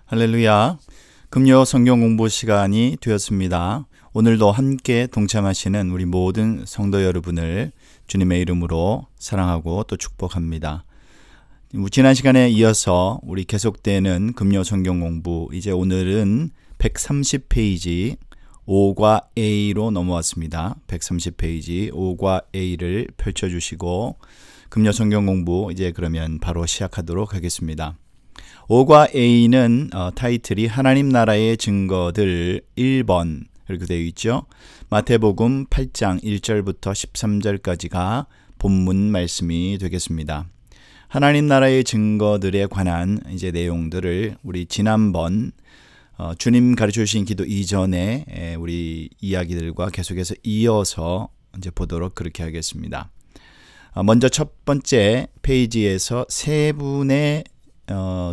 할렐루야. 금요 성경 공부 시간이 되었습니다. 오늘도 함께 동참하시는 우리 모든 성도 여러분을 주님의 이름으로 사랑하고 또 축복합니다. 지난 시간에 이어서 우리 계속되는 금요 성경 공부, 이제 오늘은 130페이지 O과 A로 넘어왔습니다. 130페이지 O과 A를 펼쳐주시고 금요 성경 공부 이제 그러면 바로 시작하도록 하겠습니다. O과 A는 타이틀이 하나님 나라의 증거들 1번 이렇게 되어 있죠. 마태복음 8장 1절부터 13절까지가 본문 말씀이 되겠습니다. 하나님 나라의 증거들에 관한 이제 내용들을 우리 지난번 주님 가르쳐 주신 기도 이전에 우리 이야기들과 계속해서 이어서 이제 보도록 그렇게 하겠습니다. 먼저 첫 번째 페이지에서 세 분의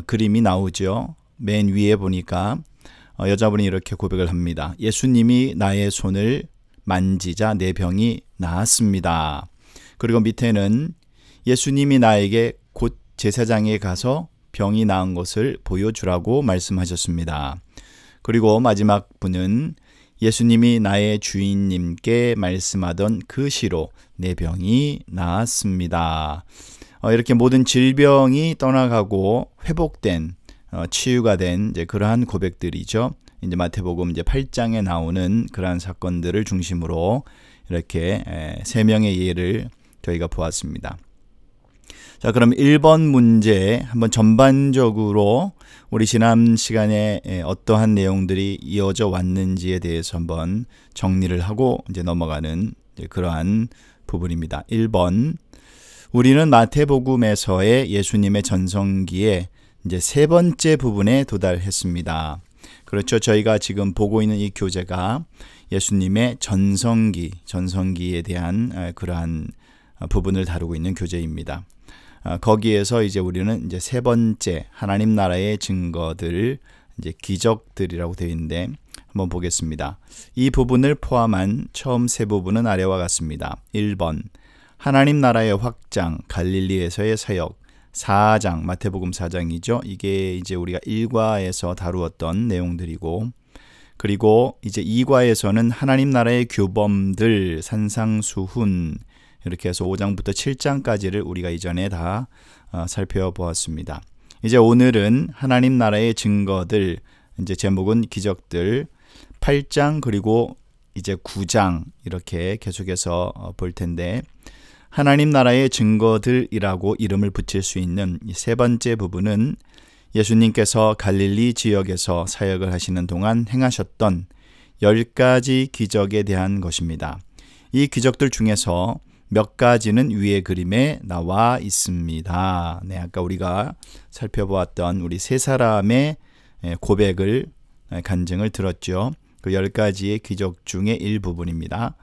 그림이 나오죠. 맨 위에 보니까 여자분이 이렇게 고백을 합니다. 예수님이 나의 손을 만지자 내 병이 나았습니다. 그리고 밑에는 예수님이 나에게 곧 제사장에 가서 병이 나은 것을 보여주라고 말씀하셨습니다. 그리고 마지막 분은 예수님이 나의 주인님께 말씀하던 그 시로 내 병이 나았습니다. 이렇게 모든 질병이 떠나가고 회복된 치유가 된 이제 그러한 고백들이죠. 이제 마태복음 이제 8장에 나오는 그러한 사건들을 중심으로 이렇게 세 명의 예를 저희가 보았습니다. 자, 그럼 1번 문제 한번 전반적으로 우리 지난 시간에 어떠한 내용들이 이어져 왔는지에 대해서 한번 정리를 하고 이제 넘어가는 이제 그러한 부분입니다. 1번, 우리는 마태복음에서의 예수님의 전성기에 이제 세 번째 부분에 도달했습니다. 그렇죠. 저희가 지금 보고 있는 이 교재가 예수님의 전성기에 대한 그러한 부분을 다루고 있는 교재입니다. 거기에서 이제 우리는 이제 세 번째 하나님 나라의 증거들, 이제 기적들이라고 되어 있는데 한번 보겠습니다. 이 부분을 포함한 처음 세 부분은 아래와 같습니다. 1번, 하나님 나라의 확장, 갈릴리에서의 사역, 4장, 마태복음 4장이죠. 이게 이제 우리가 1과에서 다루었던 내용들이고, 그리고 이제 2과에서는 하나님 나라의 규범들, 산상수훈, 이렇게 해서 5장부터 7장까지를 우리가 이전에 다 살펴보았습니다. 이제 오늘은 하나님 나라의 증거들, 이제 제목은 기적들, 8장 그리고 이제 9장 이렇게 계속해서 볼 텐데, 하나님 나라의 증거들이라고 이름을 붙일 수 있는 이 세 번째 부분은 예수님께서 갈릴리 지역에서 사역을 하시는 동안 행하셨던 10가지 기적에 대한 것입니다. 이 기적들 중에서 몇 가지는 위의 그림에 나와 있습니다. 네, 아까 우리가 살펴보았던 우리 세 사람의 고백을, 간증을 들었죠. 그 10가지의 기적 중의 일부분입니다.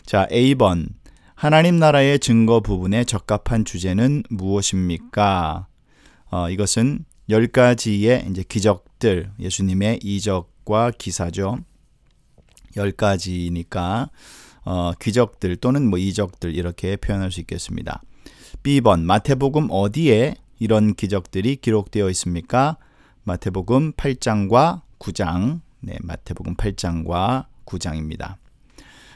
자, A번, 하나님 나라의 증거 부분에 적합한 주제는 무엇입니까? 이것은 10가지의 이제 기적들, 예수님의 이적과 기사죠. 10가지니까 기적들 또는 뭐 이적들 이렇게 표현할 수 있겠습니다. B번, 마태복음 어디에 이런 기적들이 기록되어 있습니까? 마태복음 8장과 9장. 네, 마태복음 8장과 9장입니다.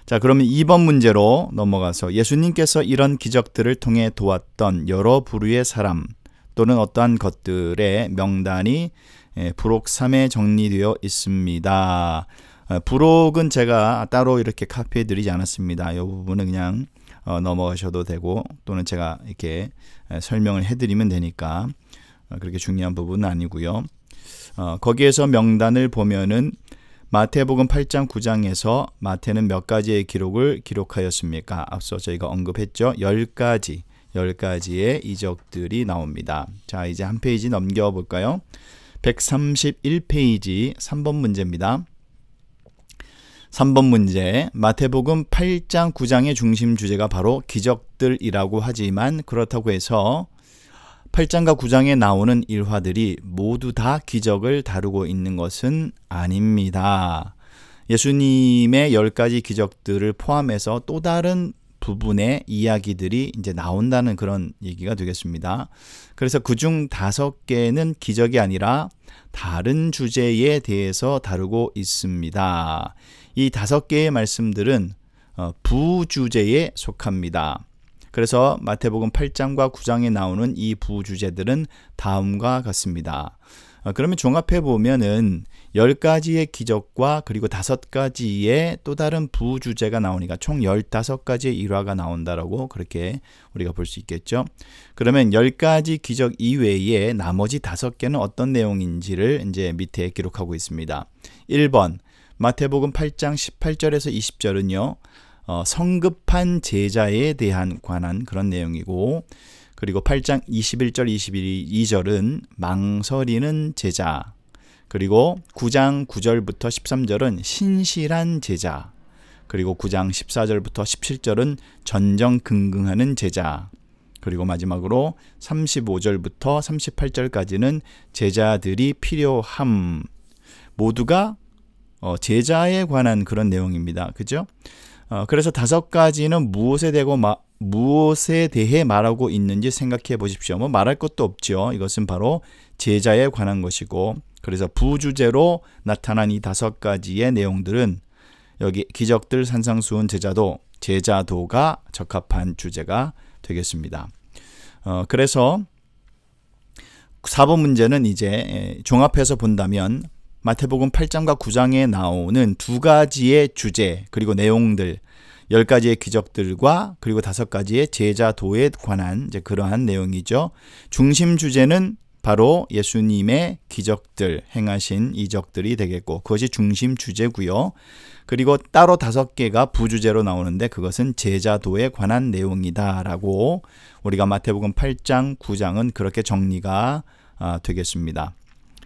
자, 그러면 2번 문제로 넘어가서 예수님께서 이런 기적들을 통해 도왔던 여러 부류의 사람 또는 어떠한 것들의 명단이 부록 3에 정리되어 있습니다. 부록은 제가 따로 이렇게 카피해 드리지 않았습니다. 이 부분은 그냥 넘어가셔도 되고, 또는 제가 이렇게 설명을 해드리면 되니까 그렇게 중요한 부분은 아니고요. 거기에서 명단을 보면은 마태복음 8장 9장에서 마태는 몇 가지의 기록을 기록하였습니까? 앞서 저희가 언급했죠. 10가지의 이적들이 나옵니다. 자, 이제 한 페이지 넘겨볼까요? 131페이지 3번 문제입니다. 3번 문제, 마태복음 8장 9장의 중심 주제가 바로 기적들이라고 하지만 그렇다고 해서 8장과 9장에 나오는 일화들이 모두 다 기적을 다루고 있는 것은 아닙니다. 예수님의 10가지 기적들을 포함해서 또 다른 부분의 이야기들이 이제 나온다는 그런 얘기가 되겠습니다. 그래서 그중 5개는 기적이 아니라 다른 주제에 대해서 다루고 있습니다. 이 5개의 말씀들은 부주제에 속합니다. 그래서 마태복음 8장과 9장에 나오는 이 부주제들은 다음과 같습니다. 그러면 종합해 보면은 10가지의 기적과 그리고 5가지의 또 다른 부주제가 나오니까 총 15가지의 일화가 나온다라고 그렇게 우리가 볼 수 있겠죠. 그러면 10가지 기적 이외에 나머지 5개는 어떤 내용인지를 이제 밑에 기록하고 있습니다. 1번 마태복음 8장 18절에서 20절은요. 성급한 제자에 대한 관한 그런 내용이고, 그리고 8장 21절 22절은 망설이는 제자, 그리고 9장 9절부터 13절은 신실한 제자, 그리고 9장 14절부터 17절은 전정긍긍하는 제자, 그리고 마지막으로 35절부터 38절까지는 제자들이 필요함. 모두가 제자에 관한 그런 내용입니다. 그죠? 그래서 5가지는 무엇에 대해 말하고 있는지 생각해 보십시오. 뭐 말할 것도 없죠. 이것은 바로 제자에 관한 것이고, 그래서 부주제로 나타난 이 5가지의 내용들은 여기 기적들, 산상수훈, 제자도가 적합한 주제가 되겠습니다. 그래서 4번 문제는 이제 종합해서 본다면 마태복음 8장과 9장에 나오는 2가지의 주제 그리고 내용들, 10가지의 기적들과 그리고 5가지의 제자도에 관한 이제 그러한 내용이죠. 중심 주제는 바로 예수님의 기적들, 행하신 이적들이 되겠고, 그것이 중심 주제고요. 그리고 따로 5개가 부주제로 나오는데 그것은 제자도에 관한 내용이다라고 우리가 마태복음 8장, 9장은 그렇게 정리가 되겠습니다.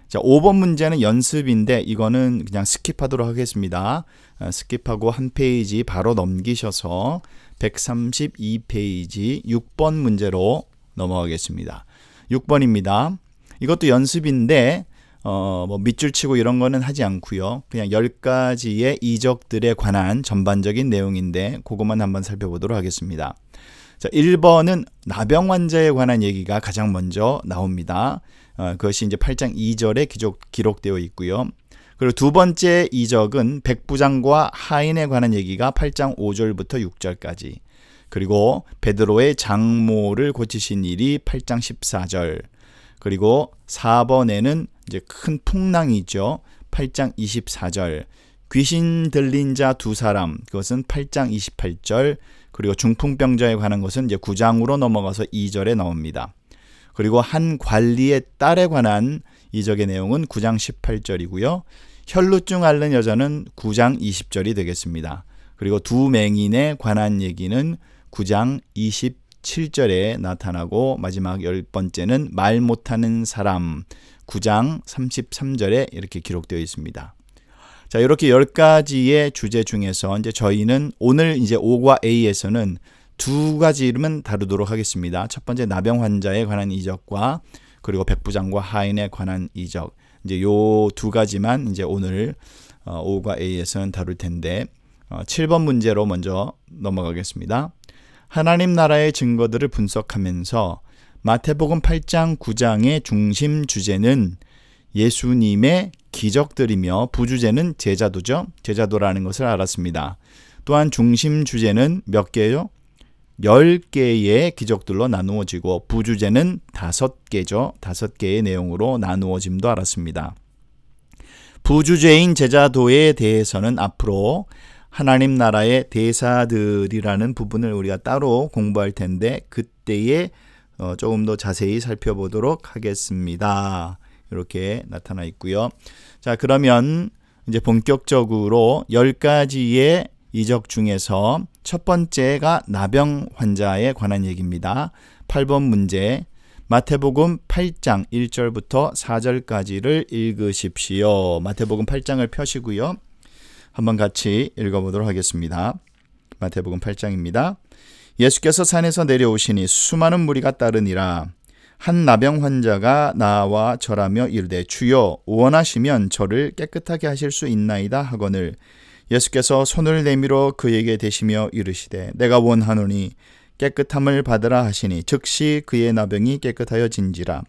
자, 5번 문제는 연습인데 이거는 그냥 스킵하도록 하겠습니다. 스킵하고 한 페이지 바로 넘기셔서 132페이지 6번 문제로 넘어가겠습니다. 6번입니다. 이것도 연습인데 뭐 밑줄 치고 이런 거는 하지 않고요. 그냥 10가지의 이적들에 관한 전반적인 내용인데 그것만 한번 살펴보도록 하겠습니다. 자, 1번은 나병 환자에 관한 얘기가 가장 먼저 나옵니다. 그것이 이제 8장 2절에 기록되어 있고요. 그리고 두 번째 이적은 백부장과 하인에 관한 얘기가 8장 5절부터 6절까지. 그리고 베드로의 장모를 고치신 일이 8장 14절. 그리고 4번에는 이제 큰 풍랑이죠. 8장 24절. 귀신 들린 자 2사람, 그것은 8장 28절. 그리고 중풍병자에 관한 것은 이제 9장으로 넘어가서 2절에 나옵니다. 그리고 한 관리의 딸에 관한 이적의 내용은 9장 18절이고요. 혈루증 앓는 여자는 9장 20절이 되겠습니다. 그리고 두 맹인에 관한 얘기는 9장 27절에 나타나고, 마지막 10번째는 말 못하는 사람 9장 33절에 이렇게 기록되어 있습니다. 자, 이렇게 10가지의 주제 중에서 이제 저희는 오늘 이제 O과 A에서는 2가지만 다루도록 하겠습니다. 첫 번째 나병 환자에 관한 이적과 그리고 백부장과 하인에 관한 이적. 이제 요 2가지만 이제 오늘 O과 A에서는 다룰 텐데 7번 문제로 먼저 넘어가겠습니다. 하나님 나라의 증거들을 분석하면서 마태복음 8장 9장의 중심 주제는 예수님의 기적들이며 부주제는 제자도죠. 제자도라는 것을 알았습니다. 또한 중심 주제는 몇 개요? 10개의 기적들로 나누어지고 부주제는 5개죠. 5개의 내용으로 나누어짐도 알았습니다. 부주제인 제자도에 대해서는 앞으로 하나님 나라의 대사들이라는 부분을 우리가 따로 공부할 텐데 그때에 조금 더 자세히 살펴보도록 하겠습니다. 이렇게 나타나 있고요. 자, 그러면 이제 본격적으로 10가지의 이적 중에서 첫 번째가 나병 환자에 관한 얘기입니다. 8번 문제, 마태복음 8장 1절부터 4절까지를 읽으십시오. 마태복음 8장을 펴시고요. 한번 같이 읽어보도록 하겠습니다. 마태복음 8장입니다. 예수께서 산에서 내려오시니 수많은 무리가 따르니라. 한 나병 환자가 나와 절하며 이르되 주여 원하시면 저를 깨끗하게 하실 수 있나이다 하거늘 예수께서 손을 내밀어 그에게 대시며 이르시되 내가 원하노니 깨끗함을 받으라 하시니 즉시 그의 나병이 깨끗하여진지라.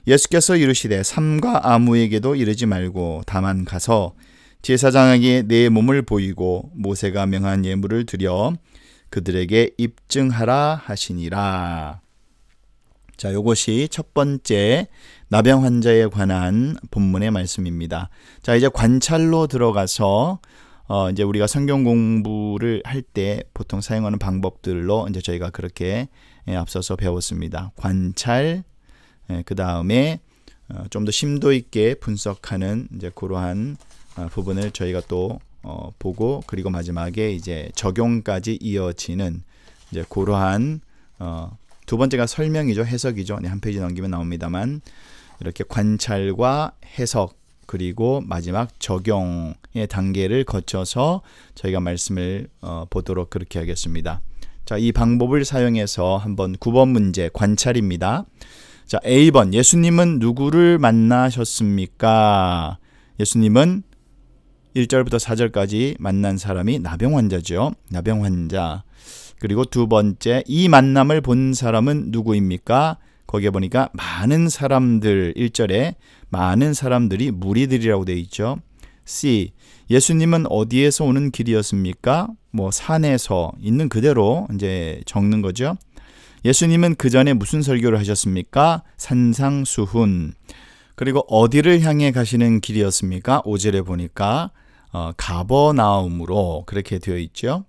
예수께서 이르시되 삼가 아무에게도 이르지 말고 다만 가서 제사장에게 내 몸을 보이고 모세가 명한 예물을 드려 그들에게 입증하라 하시니라. 자, 요것이 첫 번째 나병 환자에 관한 본문의 말씀입니다. 자, 이제 관찰로 들어가서 이제 우리가 성경 공부를 할 때 보통 사용하는 방법들로 이제 저희가 그렇게 앞서서 배웠습니다. 관찰, 그 다음에 좀 더 심도 있게 분석하는 이제 그러한 부분을 저희가 또 보고, 그리고 마지막에 이제 적용까지 이어지는 이제 그러한 두 번째가 설명이죠. 해석이죠. 한 페이지 넘기면 나옵니다만, 이렇게 관찰과 해석 그리고 마지막 적용의 단계를 거쳐서 저희가 말씀을 보도록 그렇게 하겠습니다. 자, 이 방법을 사용해서 한번 9번 문제 관찰입니다. 자, A번 예수님은 누구를 만나셨습니까? 예수님은 1절부터 4절까지 만난 사람이 나병 환자죠. 나병 환자. 그리고 두 번째, 이 만남을 본 사람은 누구입니까? 거기에 보니까 많은 사람들, 1절에 많은 사람들이 무리들이라고 되어 있죠. C, 예수님은 어디에서 오는 길이었습니까? 뭐 산에서, 있는 그대로 이제 적는 거죠. 예수님은 그 전에 무슨 설교를 하셨습니까? 산상수훈. 그리고 어디를 향해 가시는 길이었습니까? 5절에 보니까 가버나움으로 그렇게 되어 있죠.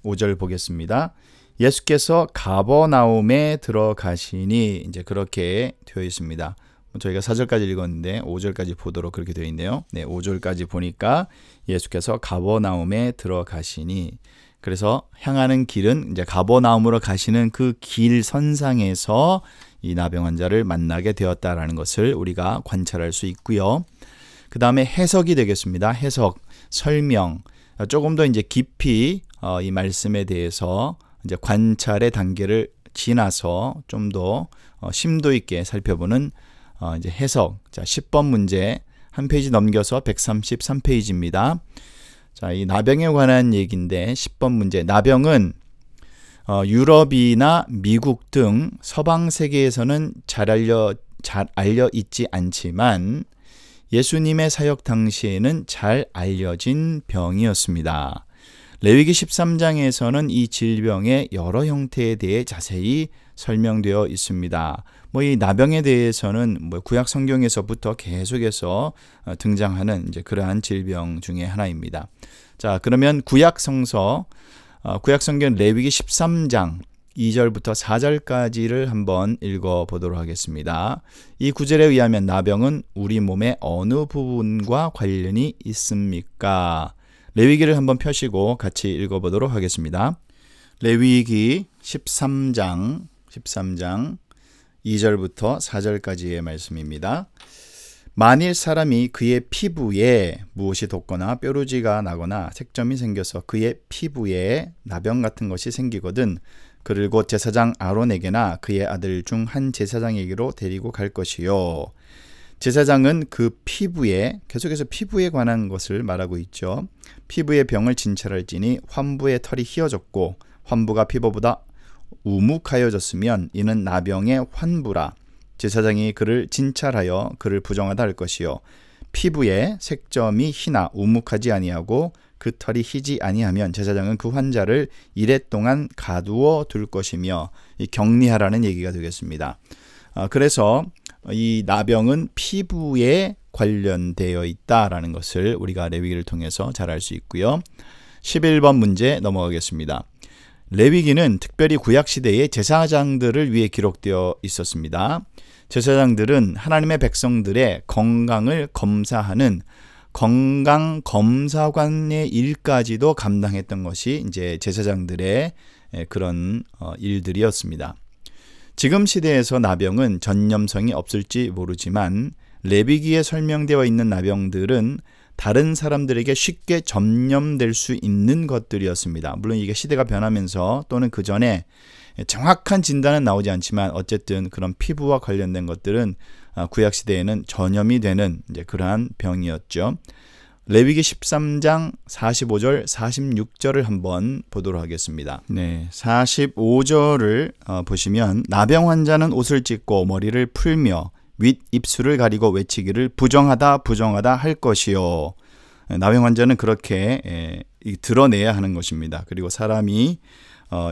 5절 보겠습니다. 예수께서 가버나움에 들어가시니, 이제 그렇게 되어 있습니다. 저희가 4절까지 읽었는데 5절까지 보도록 그렇게 되어 있네요. 네, 5절까지 보니까 예수께서 가버나움에 들어가시니, 그래서 향하는 길은 이제 가버나움으로 가시는 그 길 선상에서 이 나병 환자를 만나게 되었다라는 것을 우리가 관찰할 수 있고요. 그 다음에 해석이 되겠습니다. 해석, 설명, 조금 더 이제 깊이 이 말씀에 대해서 이제 관찰의 단계를 지나서 좀 더 심도 있게 살펴보는 이제 해석. 자, 10번 문제 한 페이지 넘겨서 133페이지입니다. 자, 이 나병에 관한 얘기인데 10번 문제. 나병은 유럽이나 미국 등 서방 세계에서는 잘 알려 있지 않지만 예수님의 사역 당시에는 잘 알려진 병이었습니다. 레위기 13장에서는 이 질병의 여러 형태에 대해 자세히 설명되어 있습니다. 이 나병에 대해서는 구약 성경에서부터 계속해서 등장하는 이제 그러한 질병 중에 하나입니다. 자, 그러면 구약 성경 레위기 13장 2절부터 4절까지를 한번 읽어보도록 하겠습니다. 이 구절에 의하면 나병은 우리 몸의 어느 부분과 관련이 있습니까? 레위기를 한번 펴시고 같이 읽어보도록 하겠습니다. 레위기 13장 2절부터 4절까지의 말씀입니다. 만일 사람이 그의 피부에 무엇이 돋거나 뾰루지가 나거나 색점이 생겨서 그의 피부에 나병 같은 것이 생기거든 그를 곧 제사장 아론에게나 그의 아들 중 한 제사장에게로 데리고 갈 것이요. 제사장은 그 피부에, 계속해서 피부에 관한 것을 말하고 있죠. 피부의 병을 진찰할지니 환부의 털이 휘어졌고 환부가 피부보다 우묵하여졌으면 이는 나병의 환부라. 제사장이 그를 진찰하여 그를 부정하다 할 것이요. 피부에 색점이 희나 우묵하지 아니하고 그 털이 희지 아니하면 제사장은 그 환자를 이래 동안 가두어 둘 것이며, 이 격리하라는 얘기가 되겠습니다. 그래서 이 나병은 피부에 관련되어 있다라는 것을 우리가 레위기를 통해서 잘 알 수 있고요. 11번 문제 넘어가겠습니다. 레위기는 특별히 구약시대의 제사장들을 위해 기록되어 있었습니다. 제사장들은 하나님의 백성들의 건강을 검사하는 건강검사관의 일까지도 감당했던 것이 이제 제사장들의 그런 일들이었습니다. 지금 시대에서 나병은 전염성이 없을지 모르지만 레위기에 설명되어 있는 나병들은 다른 사람들에게 쉽게 전염될 수 있는 것들이었습니다. 물론 이게 시대가 변하면서 또는 그 전에 정확한 진단은 나오지 않지만 어쨌든 그런 피부와 관련된 것들은 구약 시대에는 전염이 되는 이제 그러한 병이었죠. 레위기 13장 45절 46절을 한번 보도록 하겠습니다. 네, 45절을 보시면 나병 환자는 옷을 찢고 머리를 풀며 윗 입술을 가리고 외치기를 부정하다 부정하다 할 것이요. 나병 환자는 그렇게 드러내야 하는 것입니다. 그리고 사람이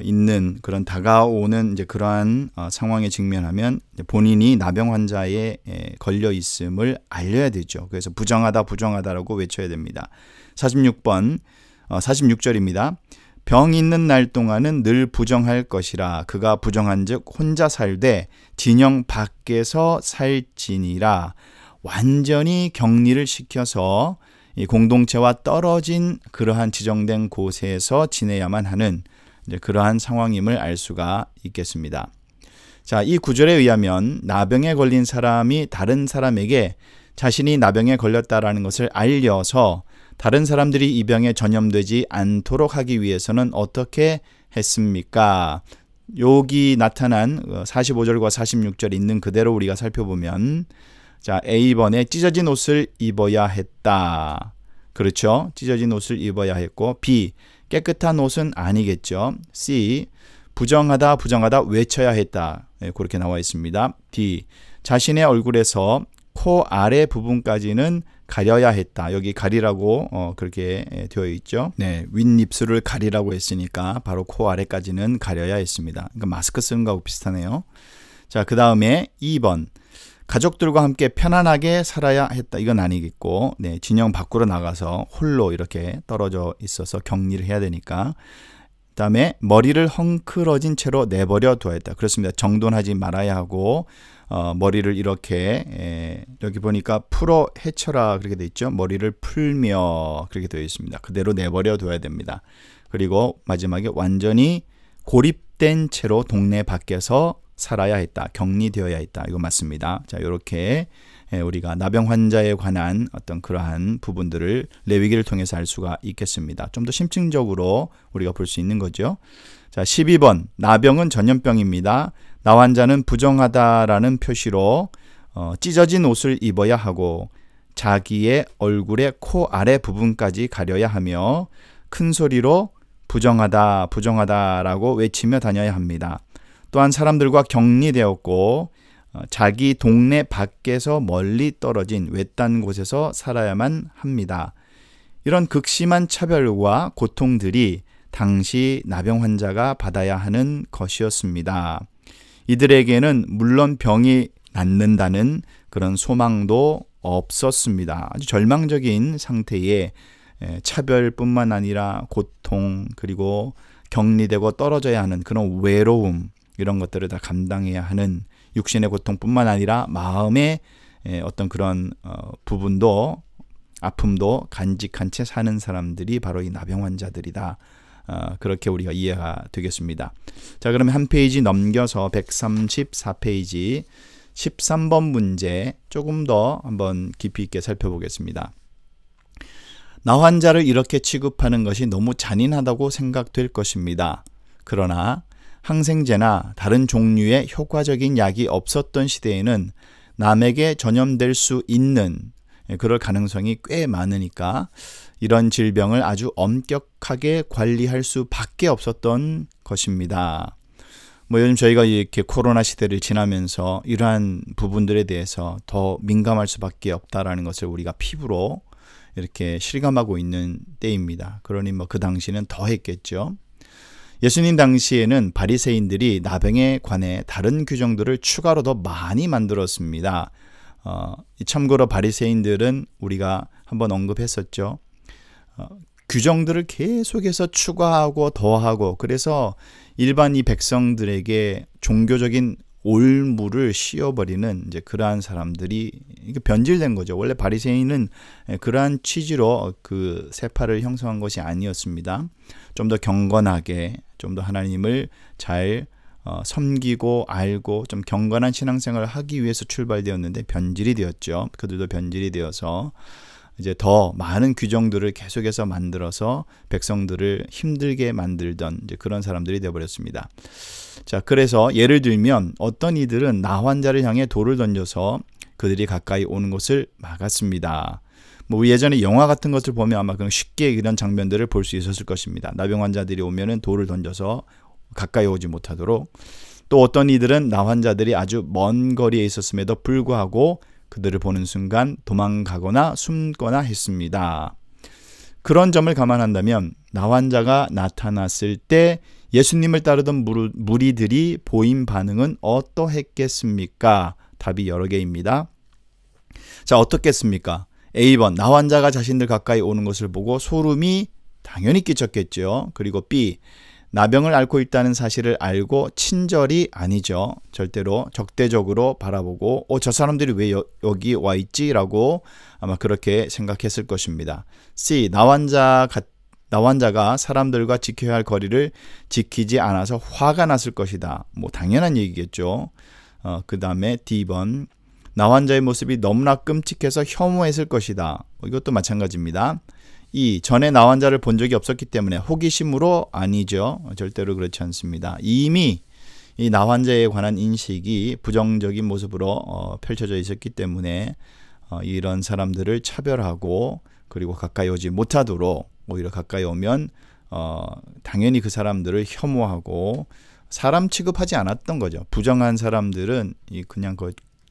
있는 그런 다가오는 이제 그러한 상황에 직면하면 본인이 나병 환자에 걸려 있음을 알려야 되죠. 그래서 부정하다 부정하다라고 외쳐야 됩니다. 46절입니다. 병 있는 날 동안은 늘 부정할 것이라 그가 부정한즉 혼자 살되 진영 밖에서 살지니라. 완전히 격리를 시켜서 이 공동체와 떨어진 그러한 지정된 곳에서 지내야만 하는 그러한 상황임을 알 수가 있겠습니다. 자, 이 구절에 의하면 나병에 걸린 사람이 다른 사람에게 자신이 나병에 걸렸다라는 것을 알려서 다른 사람들이 이 병에 전염되지 않도록 하기 위해서는 어떻게 했습니까? 여기 나타난 45절과 46절 있는 그대로 우리가 살펴보면 자, A번에 찢어진 옷을 입어야 했다. 그렇죠? 찢어진 옷을 입어야 했고, B 깨끗한 옷은 아니겠죠. C 부정하다 부정하다 외쳐야 했다. 네, 그렇게 나와 있습니다. D 자신의 얼굴에서 코 아래 부분까지는 가려야 했다. 여기 가리라고 그렇게 되어 있죠. 네, 윗입술을 가리라고 했으니까 바로 코 아래까지는 가려야 했습니다. 그러니까 마스크 쓰는 거하고 비슷하네요. 자, 그 다음에 2번 가족들과 함께 편안하게 살아야 했다. 이건 아니겠고, 네, 진영 밖으로 나가서 홀로 이렇게 떨어져 있어서 격리를 해야 되니까. 그 다음에 머리를 헝클어진 채로 내버려 두어야 했다. 그렇습니다. 정돈하지 말아야 하고 머리를 이렇게 여기 보니까 풀어 헤쳐라 그렇게 돼 있죠. 머리를 풀며 그렇게 되어 있습니다. 그대로 내버려 둬야 됩니다. 그리고 마지막에 완전히 고립된 채로 동네 밖에서 살아야 했다. 격리되어야 했다. 이거 맞습니다. 자, 이렇게 우리가 나병 환자에 관한 어떤 그러한 부분들을 레위기를 통해서 알 수가 있겠습니다. 좀 더 심층적으로 우리가 볼 수 있는 거죠. 자, 12번 나병은 전염병입니다. 나 환자는 부정하다라는 표시로 찢어진 옷을 입어야 하고 자기의 얼굴의 코 아래 부분까지 가려야 하며 큰 소리로 부정하다 부정하다라고 외치며 다녀야 합니다. 또한 사람들과 격리되었고 자기 동네 밖에서 멀리 떨어진 외딴 곳에서 살아야만 합니다. 이런 극심한 차별과 고통들이 당시 나병 환자가 받아야 하는 것이었습니다. 이들에게는 물론 병이 낫는다는 그런 소망도 없었습니다. 아주 절망적인 상태에 차별뿐만 아니라 고통 그리고 격리되고 떨어져야 하는 그런 외로움 이런 것들을 다 감당해야 하는 육신의 고통뿐만 아니라 마음의 어떤 그런 부분도 아픔도 간직한 채 사는 사람들이 바로 이 나병 환자들이다. 그렇게 우리가 이해가 되겠습니다. 자, 그러면 한 페이지 넘겨서 134페이지 13번 문제 조금 더 한번 깊이 있게 살펴보겠습니다. 나 환자를 이렇게 취급하는 것이 너무 잔인하다고 생각될 것입니다. 그러나 항생제나 다른 종류의 효과적인 약이 없었던 시대에는 남에게 전염될 수 있는 그럴 가능성이 꽤 많으니까 이런 질병을 아주 엄격하게 관리할 수밖에 없었던 것입니다. 요즘 저희가 이렇게 코로나 시대를 지나면서 이러한 부분들에 대해서 더 민감할 수밖에 없다라는 것을 우리가 피부로 이렇게 실감하고 있는 때입니다. 그러니 그 당시는 더 했겠죠. 예수님 당시에는 바리새인들이 나병에 관해 다른 규정들을 추가로 더 많이 만들었습니다. 참고로 바리새인들은 우리가 한번 언급했었죠. 규정들을 계속해서 추가하고 더하고 그래서 일반 이 백성들에게 종교적인 올무를 씌워버리는 이제 그러한 사람들이 변질된 거죠. 원래 바리새인은 그러한 취지로 그 세파를 형성한 것이 아니었습니다. 좀 더 경건하게, 좀 더 하나님을 잘 섬기고 알고 좀 경건한 신앙생활을 하기 위해서 출발되었는데 변질이 되었죠. 그들도 변질이 되어서 이제 더 많은 규정들을 계속해서 만들어서 백성들을 힘들게 만들던 이제 그런 사람들이 되어버렸습니다. 자, 그래서 예를 들면 어떤 이들은 나 환자를 향해 돌을 던져서 그들이 가까이 오는 것을 막았습니다. 뭐 예전에 영화 같은 것을 보면 아마 그냥 쉽게 이런 장면들을 볼 수 있었을 것입니다. 나병 환자들이 오면은 돌을 던져서 가까이 오지 못하도록, 또 어떤 이들은 나 환자들이 아주 먼 거리에 있었음에도 불구하고 그들을 보는 순간 도망가거나 숨거나 했습니다. 그런 점을 감안한다면 나 환자가 나타났을 때 예수님을 따르던 무리들이 보인 반응은 어떠했겠습니까? 답이 여러 개입니다. 자, 어떻겠습니까? A번, 나 환자가 자신들 가까이 오는 것을 보고 소름이 당연히 끼쳤겠죠. 그리고 B, 나병을 앓고 있다는 사실을 알고 친절이 아니죠. 절대로 적대적으로 바라보고 저 사람들이 왜 여기 와 있지? 라고 아마 그렇게 생각했을 것입니다. C, 나 환자가 사람들과 지켜야 할 거리를 지키지 않아서 화가 났을 것이다. 뭐 당연한 얘기겠죠. 그 다음에 D번, 나 환자의 모습이 너무나 끔찍해서 혐오했을 것이다. 이것도 마찬가지입니다. 이 전에 나 환자를 본 적이 없었기 때문에 호기심으로 아니죠. 절대로 그렇지 않습니다. 이미 이 나 환자에 관한 인식이 부정적인 모습으로 펼쳐져 있었기 때문에 이런 사람들을 차별하고 그리고 가까이 오지 못하도록, 오히려 가까이 오면 당연히 그 사람들을 혐오하고 사람 취급하지 않았던 거죠. 부정한 사람들은 그냥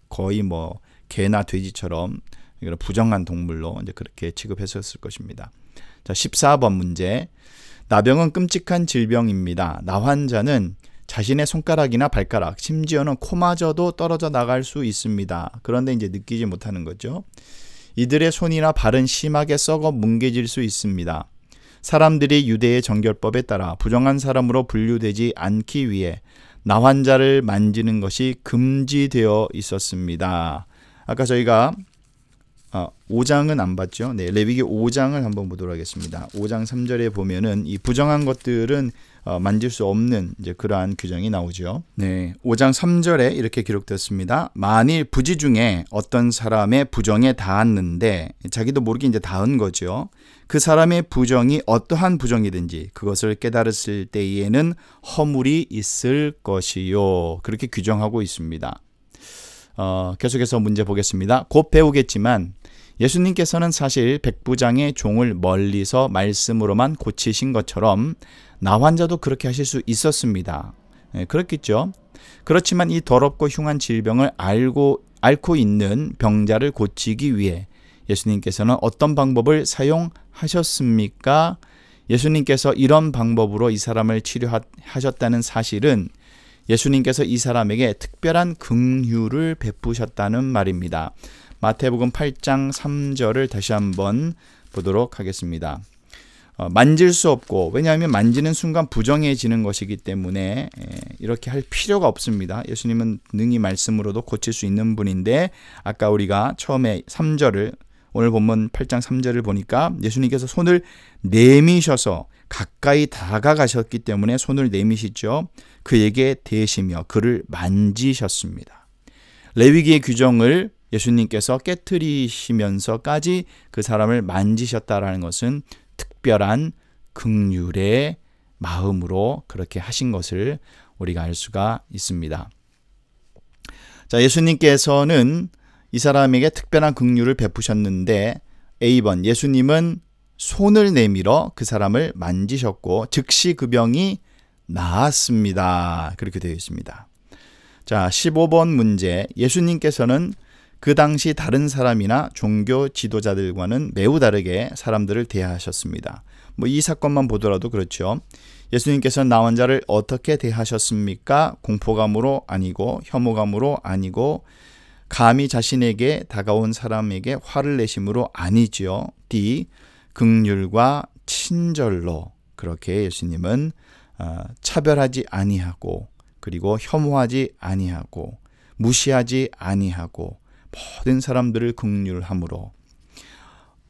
거의 뭐 개나 돼지처럼 이런 부정한 동물로 이제 그렇게 취급했었을 것입니다. 자, 14번 문제. 나병은 끔찍한 질병입니다. 나 환자는 자신의 손가락이나 발가락, 심지어는 코마저도 떨어져 나갈 수 있습니다. 그런데 이제 느끼지 못하는 거죠. 이들의 손이나 발은 심하게 썩어 뭉개질 수 있습니다. 사람들이 유대의 정결법에 따라 부정한 사람으로 분류되지 않기 위해 나 환자를 만지는 것이 금지되어 있었습니다. 아까 저희가 5장은 안 봤죠. 네, 레위기 5장을 한번 보도록 하겠습니다. 5장 3절에 보면은 이 부정한 것들은 만질 수 없는 이제 그러한 규정이 나오죠. 네, 5장 3절에 이렇게 기록되었습니다. 만일 부지 중에 어떤 사람의 부정에 닿았는데, 자기도 모르게 이제 닿은 거죠. 그 사람의 부정이 어떠한 부정이든지 그것을 깨달았을 때에는 허물이 있을 것이요. 그렇게 규정하고 있습니다. 계속해서 문제 보겠습니다. 곧 배우겠지만 예수님께서는 사실 백부장의 종을 멀리서 말씀으로만 고치신 것처럼 나 환자도 그렇게 하실 수 있었습니다. 네, 그렇겠죠. 그렇지만 이 더럽고 흉한 질병을 앓고 있는 병자를 고치기 위해 예수님께서는 어떤 방법을 사용하셨습니까? 예수님께서 이런 방법으로 이 사람을 치료하셨다는 사실은 예수님께서 이 사람에게 특별한 긍휼을 베푸셨다는 말입니다. 마태복음 8장 3절을 다시 한번 보도록 하겠습니다. 만질 수 없고, 왜냐하면 만지는 순간 부정해지는 것이기 때문에 이렇게 할 필요가 없습니다. 예수님은 능히 말씀으로도 고칠 수 있는 분인데, 아까 우리가 처음에 3절을, 오늘 본문 8장 3절을 보니까 예수님께서 손을 내미셔서 가까이 다가가셨기 때문에 손을 내미시죠. 그에게 대시며 그를 만지셨습니다. 레위기의 규정을 예수님께서 깨트리시면서까지 그 사람을 만지셨다라는 것은 특별한 긍휼의 마음으로 그렇게 하신 것을 우리가 알 수가 있습니다. 자, 예수님께서는 이 사람에게 특별한 긍휼을 베푸셨는데, A번, 예수님은 손을 내밀어 그 사람을 만지셨고 즉시 그 병이 나았습니다. 그렇게 되어 있습니다. 자, 15번 문제. 예수님께서는 그 당시 다른 사람이나 종교 지도자들과는 매우 다르게 사람들을 대하셨습니다. 이 사건만 보더라도 그렇죠. 예수님께서는 나 환자를 어떻게 대하셨습니까? 공포감으로 아니고, 혐오감으로 아니고, 감히 자신에게 다가온 사람에게 화를 내심으로 아니지요. D, 긍휼과 친절로 그렇게 예수님은 차별하지 아니하고, 그리고 혐오하지 아니하고, 무시하지 아니하고, 모든 사람들을 긍휼함으로,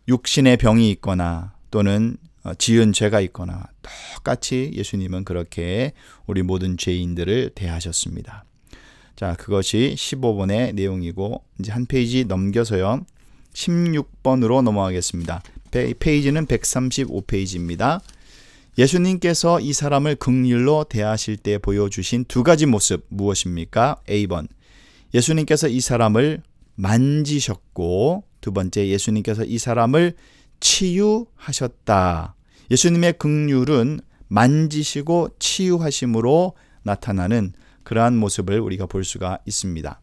육신의 병이 있거나 또는 지은 죄가 있거나 똑같이 예수님은 그렇게 우리 모든 죄인들을 대하셨습니다. 자, 그것이 15번의 내용이고, 이제 한 페이지 넘겨서요 16번으로 넘어가겠습니다. 페이지는 135페이지입니다. 예수님께서 이 사람을 긍휼로 대하실 때 보여주신 두 가지 모습 무엇입니까? A번, 예수님께서 이 사람을 만지셨고, 두 번째, 예수님께서 이 사람을 치유하셨다. 예수님의 긍휼은 만지시고 치유하심으로 나타나는 그러한 모습을 우리가 볼 수가 있습니다.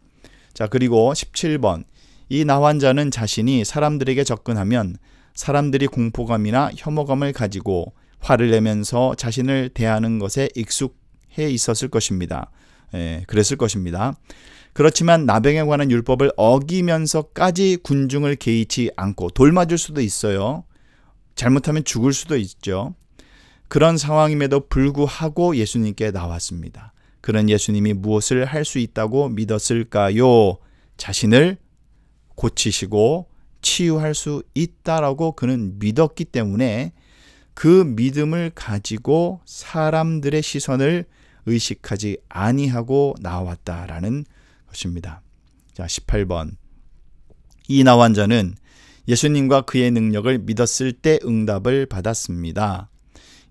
자, 그리고 17번, 이 나환자는 자신이 사람들에게 접근하면 사람들이 공포감이나 혐오감을 가지고 화를 내면서 자신을 대하는 것에 익숙해 있었을 것입니다. 그랬을 것입니다. 그렇지만 나병에 관한 율법을 어기면서까지 군중을 개의치 않고 돌 맞을 수도 있어요. 잘못하면 죽을 수도 있죠. 그런 상황임에도 불구하고 예수님께 나왔습니다. 그런 예수님이 무엇을 할 수 있다고 믿었을까요? 자신을 고치시고 치유할 수 있다라고 그는 믿었기 때문에 그 믿음을 가지고 사람들의 시선을 의식하지 아니하고 나왔다라는 것입니다. 자, 18번. 이 나환자는 예수님과 그의 능력을 믿었을 때 응답을 받았습니다.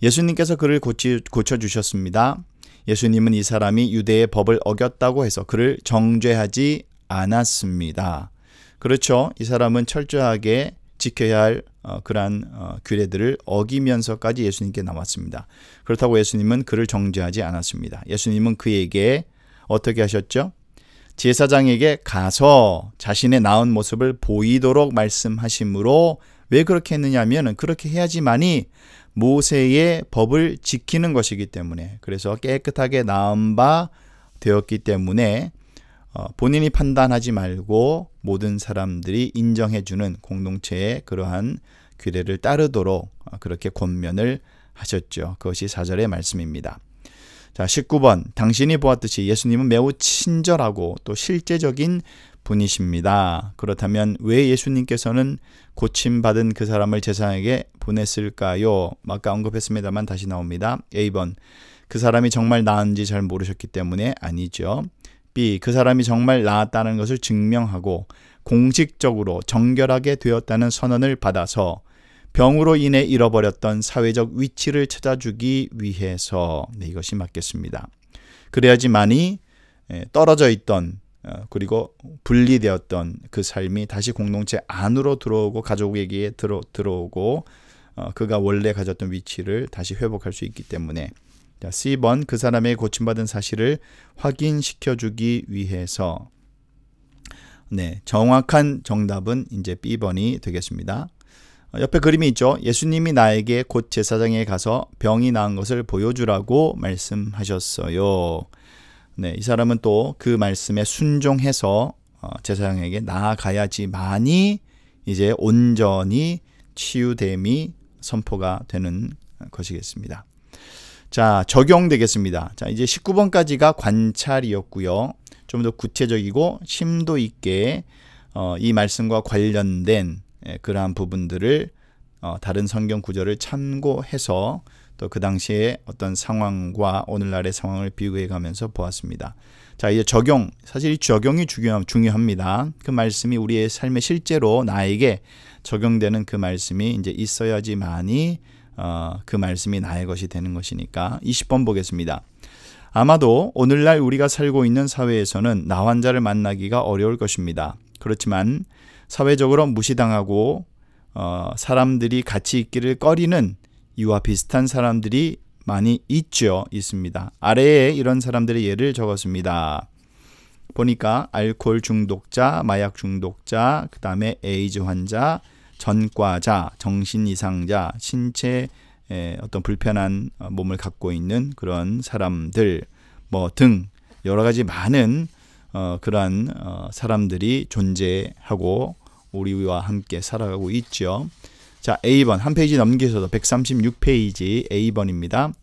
예수님께서 그를 고쳐주셨습니다. 예수님은 이 사람이 유대의 법을 어겼다고 해서 그를 정죄하지 않았습니다. 그렇죠. 이 사람은 철저하게 지켜야 할 그러한 규례들을 어기면서까지 예수님께 나왔습니다. 그렇다고 예수님은 그를 정죄하지 않았습니다. 예수님은 그에게 어떻게 하셨죠? 제사장에게 가서 자신의 나은 모습을 보이도록 말씀하심으로, 왜 그렇게 했느냐 하면 그렇게 해야지만이 모세의 법을 지키는 것이기 때문에, 그래서 깨끗하게 나은 바 되었기 때문에 본인이 판단하지 말고 모든 사람들이 인정해주는 공동체의 그러한 규례를 따르도록 그렇게 권면을 하셨죠. 그것이 4절의 말씀입니다. 자, 19번. 당신이 보았듯이 예수님은 매우 친절하고 또 실제적인 분이십니다. 그렇다면 왜 예수님께서는 고침받은 그 사람을 제사장에게 보냈을까요? 아까 언급했습니다만 다시 나옵니다. A번. 그 사람이 정말 나은지 잘 모르셨기 때문에 아니죠. B. 그 사람이 정말 나았다는 것을 증명하고 공식적으로 정결하게 되었다는 선언을 받아서 병으로 인해 잃어버렸던 사회적 위치를 찾아주기 위해서. 네, 이것이 맞겠습니다. 그래야지만이 떨어져 있던 그리고 분리되었던 그 삶이 다시 공동체 안으로 들어오고 가족에게 들어오고 그가 원래 가졌던 위치를 다시 회복할 수 있기 때문에. 자, C번. 그 사람의 고침받은 사실을 확인시켜주기 위해서. 네, 정확한 정답은 이제 B번이 되겠습니다. 옆에 그림이 있죠. 예수님이 나에게 곧 제사장에 가서 병이 나은 것을 보여주라고 말씀하셨어요. 네, 이 사람은 또 그 말씀에 순종해서 제사장에게 나아가야지만이 이제 온전히 치유됨이 선포가 되는 것이겠습니다. 자, 적용되겠습니다. 자, 이제 19번까지가 관찰이었고요. 좀 더 구체적이고 심도 있게 이 말씀과 관련된 그러한 부분들을 다른 성경 구절을 참고해서 또 그 당시에 어떤 상황과 오늘날의 상황을 비교해 가면서 보았습니다. 자, 이제 적용. 사실 이 적용이 중요합니다. 그 말씀이 우리의 삶에 실제로 나에게 적용되는 그 말씀이 이제 있어야지만이 그 말씀이 나의 것이 되는 것이니까. 20번 보겠습니다. 아마도 오늘날 우리가 살고 있는 사회에서는 나환자를 만나기가 어려울 것입니다. 그렇지만 사회적으로 무시당하고 사람들이 같이 있기를 꺼리는 이와 비슷한 사람들이 많이 있습니다. 아래에 이런 사람들의 예를 적었습니다. 보니까 알코올 중독자, 마약 중독자, 그 다음에 에이즈 환자, 전과자, 정신이상자, 신체 어떤 불편한 몸을 갖고 있는 그런 사람들 등 여러 가지 많은 그러한 사람들이 존재하고 우리와 함께 살아가고 있죠. 자, A번 한 페이지 넘기셔도 136페이지 A번입니다.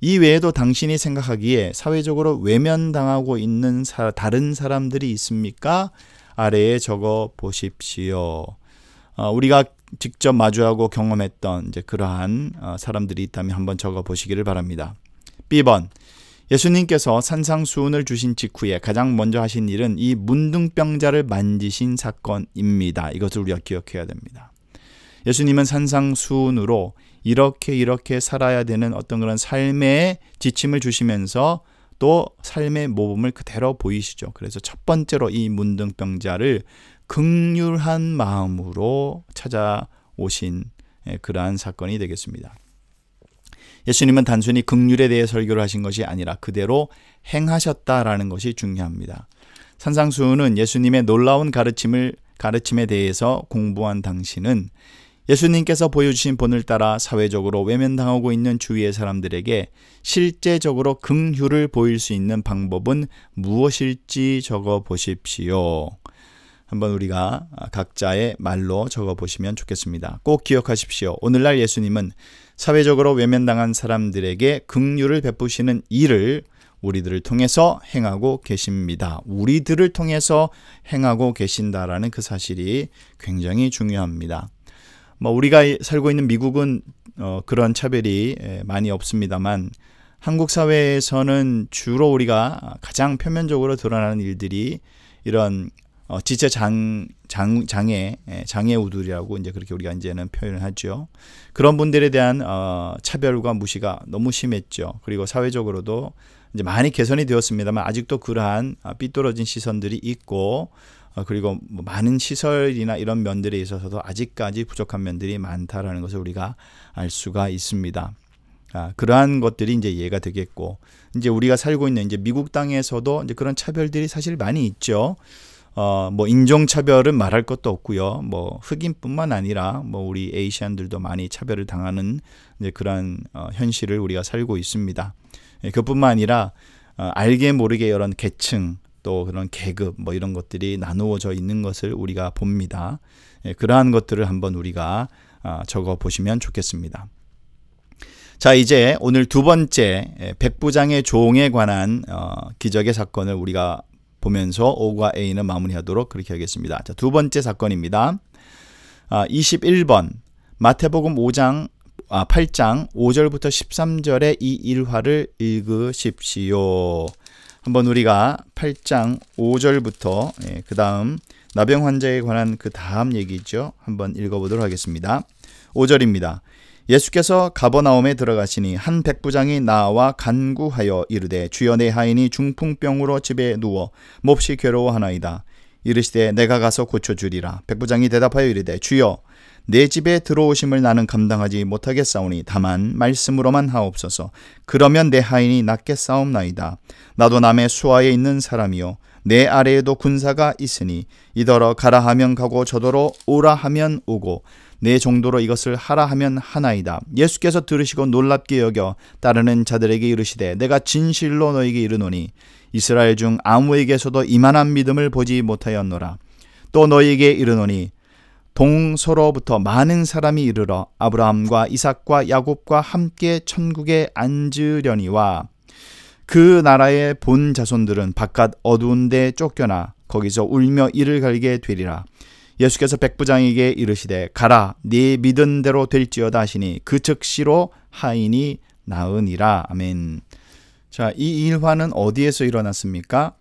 이 외에도 당신이 생각하기에 사회적으로 외면당하고 있는 다른 사람들이 있습니까? 아래에 적어 보십시오. 우리가 직접 마주하고 경험했던 이제 그러한 사람들이 있다면 한번 적어 보시기를 바랍니다. B번. 예수님께서 산상수훈을 주신 직후에 가장 먼저 하신 일은 이 문둥병자를 만지신 사건입니다. 이것을 우리가 기억해야 됩니다. 예수님은 산상수훈으로 이렇게 살아야 되는 어떤 그런 삶의 지침을 주시면서 또 삶의 모범을 그대로 보이시죠. 그래서 첫 번째로 이 문둥병자를 긍휼한 마음으로 찾아오신 그러한 사건이 되겠습니다. 예수님은 단순히 긍휼에 대해 설교를 하신 것이 아니라 그대로 행하셨다라는 것이 중요합니다. 산상수훈은 예수님의 놀라운 가르침에 대해서 공부한 당시는 예수님께서 보여주신 본을 따라 사회적으로 외면당하고 있는 주위의 사람들에게 실제적으로 긍휼을 보일 수 있는 방법은 무엇일지 적어 보십시오. 한번 우리가 각자의 말로 적어 보시면 좋겠습니다. 꼭 기억하십시오. 오늘날 예수님은 사회적으로 외면당한 사람들에게 긍휼을 베푸시는 일을 우리들을 통해서 행하고 계십니다. 우리들을 통해서 행하고 계신다라는 그 사실이 굉장히 중요합니다. 우리가 살고 있는 미국은 그런 차별이 많이 없습니다만 한국 사회에서는 주로 우리가 가장 표면적으로 드러나는 일들이 이런 지체 장애우들이라고 이제 그렇게 우리가 이제는 표현을 하죠. 그런 분들에 대한 차별과 무시가 너무 심했죠. 그리고 사회적으로도 이제 많이 개선이 되었습니다만 아직도 그러한 삐뚤어진 시선들이 있고 그리고 많은 시설이나 이런 면들에 있어서도 아직까지 부족한 면들이 많다라는 것을 우리가 알 수가 있습니다. 그러한 것들이 이제 이해가 되겠고, 이제 우리가 살고 있는 이제 미국 땅에서도 이제 그런 차별들이 사실 많이 있죠. 인종차별은 말할 것도 없고요. 흑인뿐만 아니라 우리 에이시안들도 많이 차별을 당하는 이제 그런 현실을 우리가 살고 있습니다. 그뿐만 아니라 알게 모르게 이런 계층 또 그런 계급 이런 것들이 나누어져 있는 것을 우리가 봅니다. 그러한 것들을 한번 우리가 적어 보시면 좋겠습니다. 자, 이제 오늘 두 번째 백부장의 종에 관한 기적의 사건을 우리가 보면서 O과 A는 마무리하도록 그렇게 하겠습니다. 자, 두 번째 사건입니다. 21번 마태복음 8장 5절부터 13절의 이 일화를 읽으십시오. 한번 우리가 8장 5절부터 그 다음 나병 환자에 관한 그 다음 얘기죠. 한번 읽어보도록 하겠습니다. 5절입니다. 예수께서 가버나움에 들어가시니 한 백부장이 나와 간구하여 이르되 주여 내 하인이 중풍병으로 집에 누워 몹시 괴로워하나이다. 이르시되 내가 가서 고쳐주리라. 백부장이 대답하여 이르되 주여 내 집에 들어오심을 나는 감당하지 못하겠사오니 다만 말씀으로만 하옵소서. 그러면 내 하인이 낫겠사옵나이다. 나도 남의 수하에 있는 사람이요 내 아래에도 군사가 있으니 이더러 가라 하면 가고 저더러 오라 하면 오고 내 정도로 이것을 하라 하면 하나이다. 예수께서 들으시고 놀랍게 여겨 따르는 자들에게 이르시되 내가 진실로 너에게 이르노니 이스라엘 중 아무에게서도 이만한 믿음을 보지 못하였노라. 또 너에게 이르노니 동서로부터 많은 사람이 이르러 아브라함과 이삭과 야곱과 함께 천국에 앉으려니와 그 나라의 본 자손들은 바깥 어두운 데 쫓겨나 거기서 울며 이를 갈게 되리라. 예수께서 백부장에게 이르시되 가라 네 믿은 대로 될지어다 하시니 그 즉시로 하인이 나으니라. 아멘. 자, 이 일화는 어디에서 일어났습니까?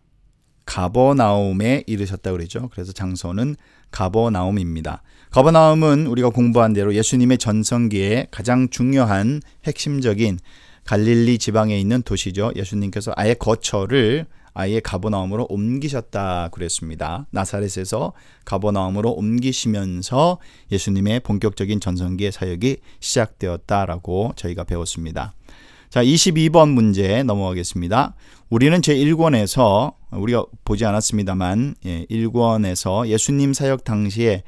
가버나움에 이르셨다고 그러죠. 그래서 장소는 가버나움입니다. 가버나움은 우리가 공부한 대로 예수님의 전성기에 가장 중요한 핵심적인 갈릴리 지방에 있는 도시죠. 예수님께서 아예 거처를 아예 가버나움으로 옮기셨다 그랬습니다. 나사렛에서 가버나움으로 옮기시면서 예수님의 본격적인 전성기의 사역이 시작되었다라고 저희가 배웠습니다. 자, 22번 문제 넘어가겠습니다. 우리는 제1권에서 우리가 보지 않았습니다만 1권에서 예수님 사역 당시에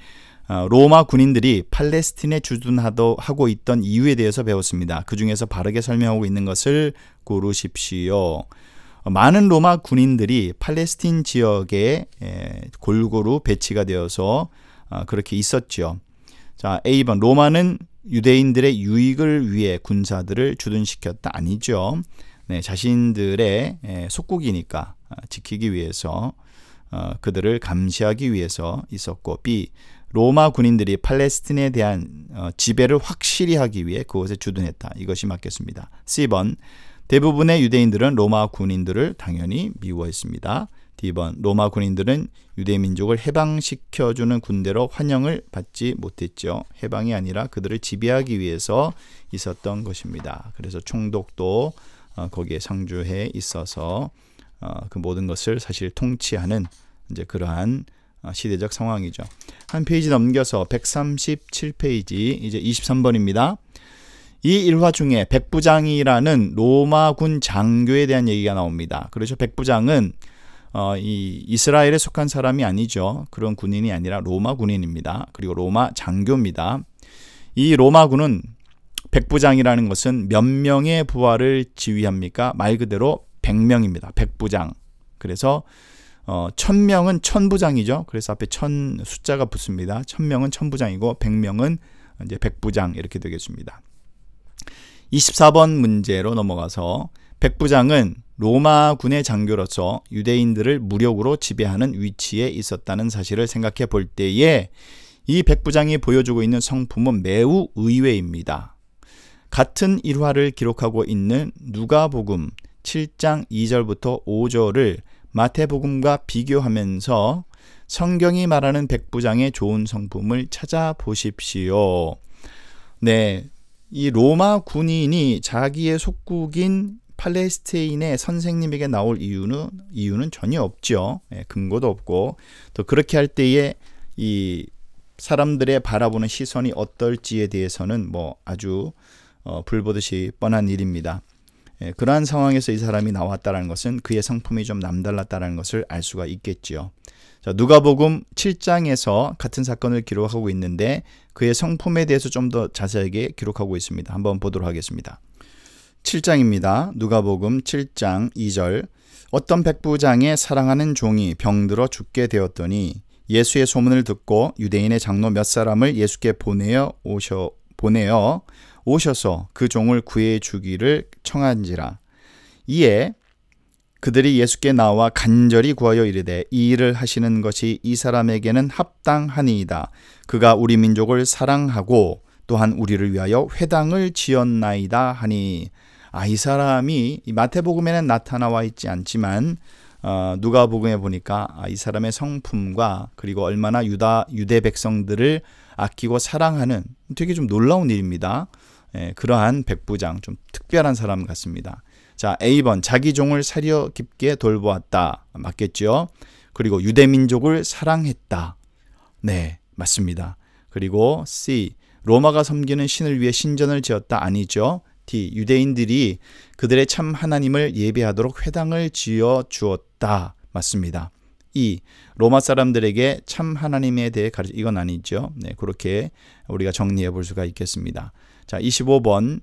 로마 군인들이 팔레스틴에 주둔하고 있던 이유에 대해서 배웠습니다. 그 중에서 바르게 설명하고 있는 것을 고르십시오. 많은 로마 군인들이 팔레스틴 지역에 골고루 배치가 되어서 그렇게 있었죠. 자, A번 로마는 유대인들의 유익을 위해 군사들을 주둔시켰다. 아니죠. 네, 자신들의 속국이니까 지키기 위해서 그들을 감시하기 위해서 있었고, B 로마 군인들이 팔레스틴에 대한 지배를 확실히 하기 위해 그곳에 주둔했다. 이것이 맞겠습니다. C번 대부분의 유대인들은 로마 군인들을 당연히 미워했습니다. D번 로마 군인들은 유대 민족을 해방시켜주는 군대로 환영을 받지 못했죠. 해방이 아니라 그들을 지배하기 위해서 있었던 것입니다. 그래서 총독도 거기에 상주해 있어서 그 모든 것을 사실 통치하는 이제 그러한 시대적 상황이죠. 한 페이지 넘겨서 137페이지 이제 23번입니다. 이 일화 중에 백부장이라는 로마군 장교에 대한 얘기가 나옵니다. 그렇죠. 백부장은 이 이스라엘에 속한 사람이 아니죠. 그런 군인이 아니라 로마 군인입니다. 그리고 로마 장교입니다. 이 로마군은 백부장이라는 것은 몇 명의 부하를 지휘합니까? 말 그대로 100명입니다. 백부장. 그래서 1000명은 천부장이죠. 그래서 앞에 숫자가 붙습니다. 1000명은 천부장이고 100명은 이제 백부장 이렇게 되겠습니다. 24번 문제로 넘어가서 백부장은 로마군의 장교로서 유대인들을 무력으로 지배하는 위치에 있었다는 사실을 생각해 볼 때에 이 백부장이 보여주고 있는 성품은 매우 의외입니다. 같은 일화를 기록하고 있는 누가복음 7장 2절부터 5절을 마태복음과 비교하면서 성경이 말하는 백부장의 좋은 성품을 찾아보십시오. 네, 이 로마 군인이 자기의 속국인 팔레스타인의 선생님에게 나올 이유는 전혀 없죠. 근거도 없고 또 그렇게 할 때에 이 사람들의 바라보는 시선이 어떨지에 대해서는 뭐 아주 불보듯이 뻔한 일입니다. 그러한 상황에서 이 사람이 나왔다는 것은 그의 성품이 좀 남달랐다는 것을 알 수가 있겠지요. 자, 누가복음 7장에서 같은 사건을 기록하고 있는데 그의 성품에 대해서 좀 더 자세하게 기록하고 있습니다. 한번 보도록 하겠습니다. 7장입니다. 누가복음 7장 2절. 어떤 백부장의 사랑하는 종이 병들어 죽게 되었더니 예수의 소문을 듣고 유대인의 장로 몇 사람을 예수께 보내어 오셔서 그 종을 구해 주기를 청한지라. 이에 그들이 예수께 나와 간절히 구하여 이르되 이 일을 하시는 것이 이 사람에게는 합당하니이다. 그가 우리 민족을 사랑하고 또한 우리를 위하여 회당을 지었나이다 하니. 이 사람이 마태복음에는 나타나와 있지 않지만 누가복음에 보니까 이 사람의 성품과 그리고 얼마나 유대 백성들을 아끼고 사랑하는 되게 좀 놀라운 일입니다. 그러한 백부장, 좀 특별한 사람 같습니다. 자, A번 자기 종을 사려 깊게 돌보았다. 맞겠죠? 그리고 유대민족을 사랑했다. 네, 맞습니다. 그리고 C, 로마가 섬기는 신을 위해 신전을 지었다. 아니죠? D, 유대인들이 그들의 참 하나님을 예배하도록 회당을 지어 주었다. 맞습니다. E, 로마 사람들에게 참 하나님에 대해 이건 아니죠. 네, 그렇게 우리가 정리해 볼 수가 있겠습니다. 자, 25번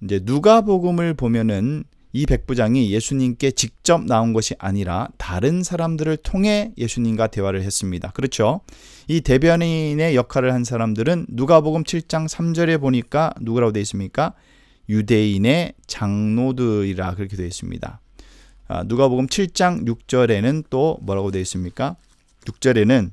이제 누가복음을 보면은 이 백부장이 예수님께 직접 나온 것이 아니라 다른 사람들을 통해 예수님과 대화를 했습니다. 그렇죠? 이 대변인의 역할을 한 사람들은 누가복음 7장 3절에 보니까 누구라고 되어 있습니까? 유대인의 장로들이라 그렇게 되어 있습니다. 누가복음 7장 6절에는 또 뭐라고 되어 있습니까? 6절에는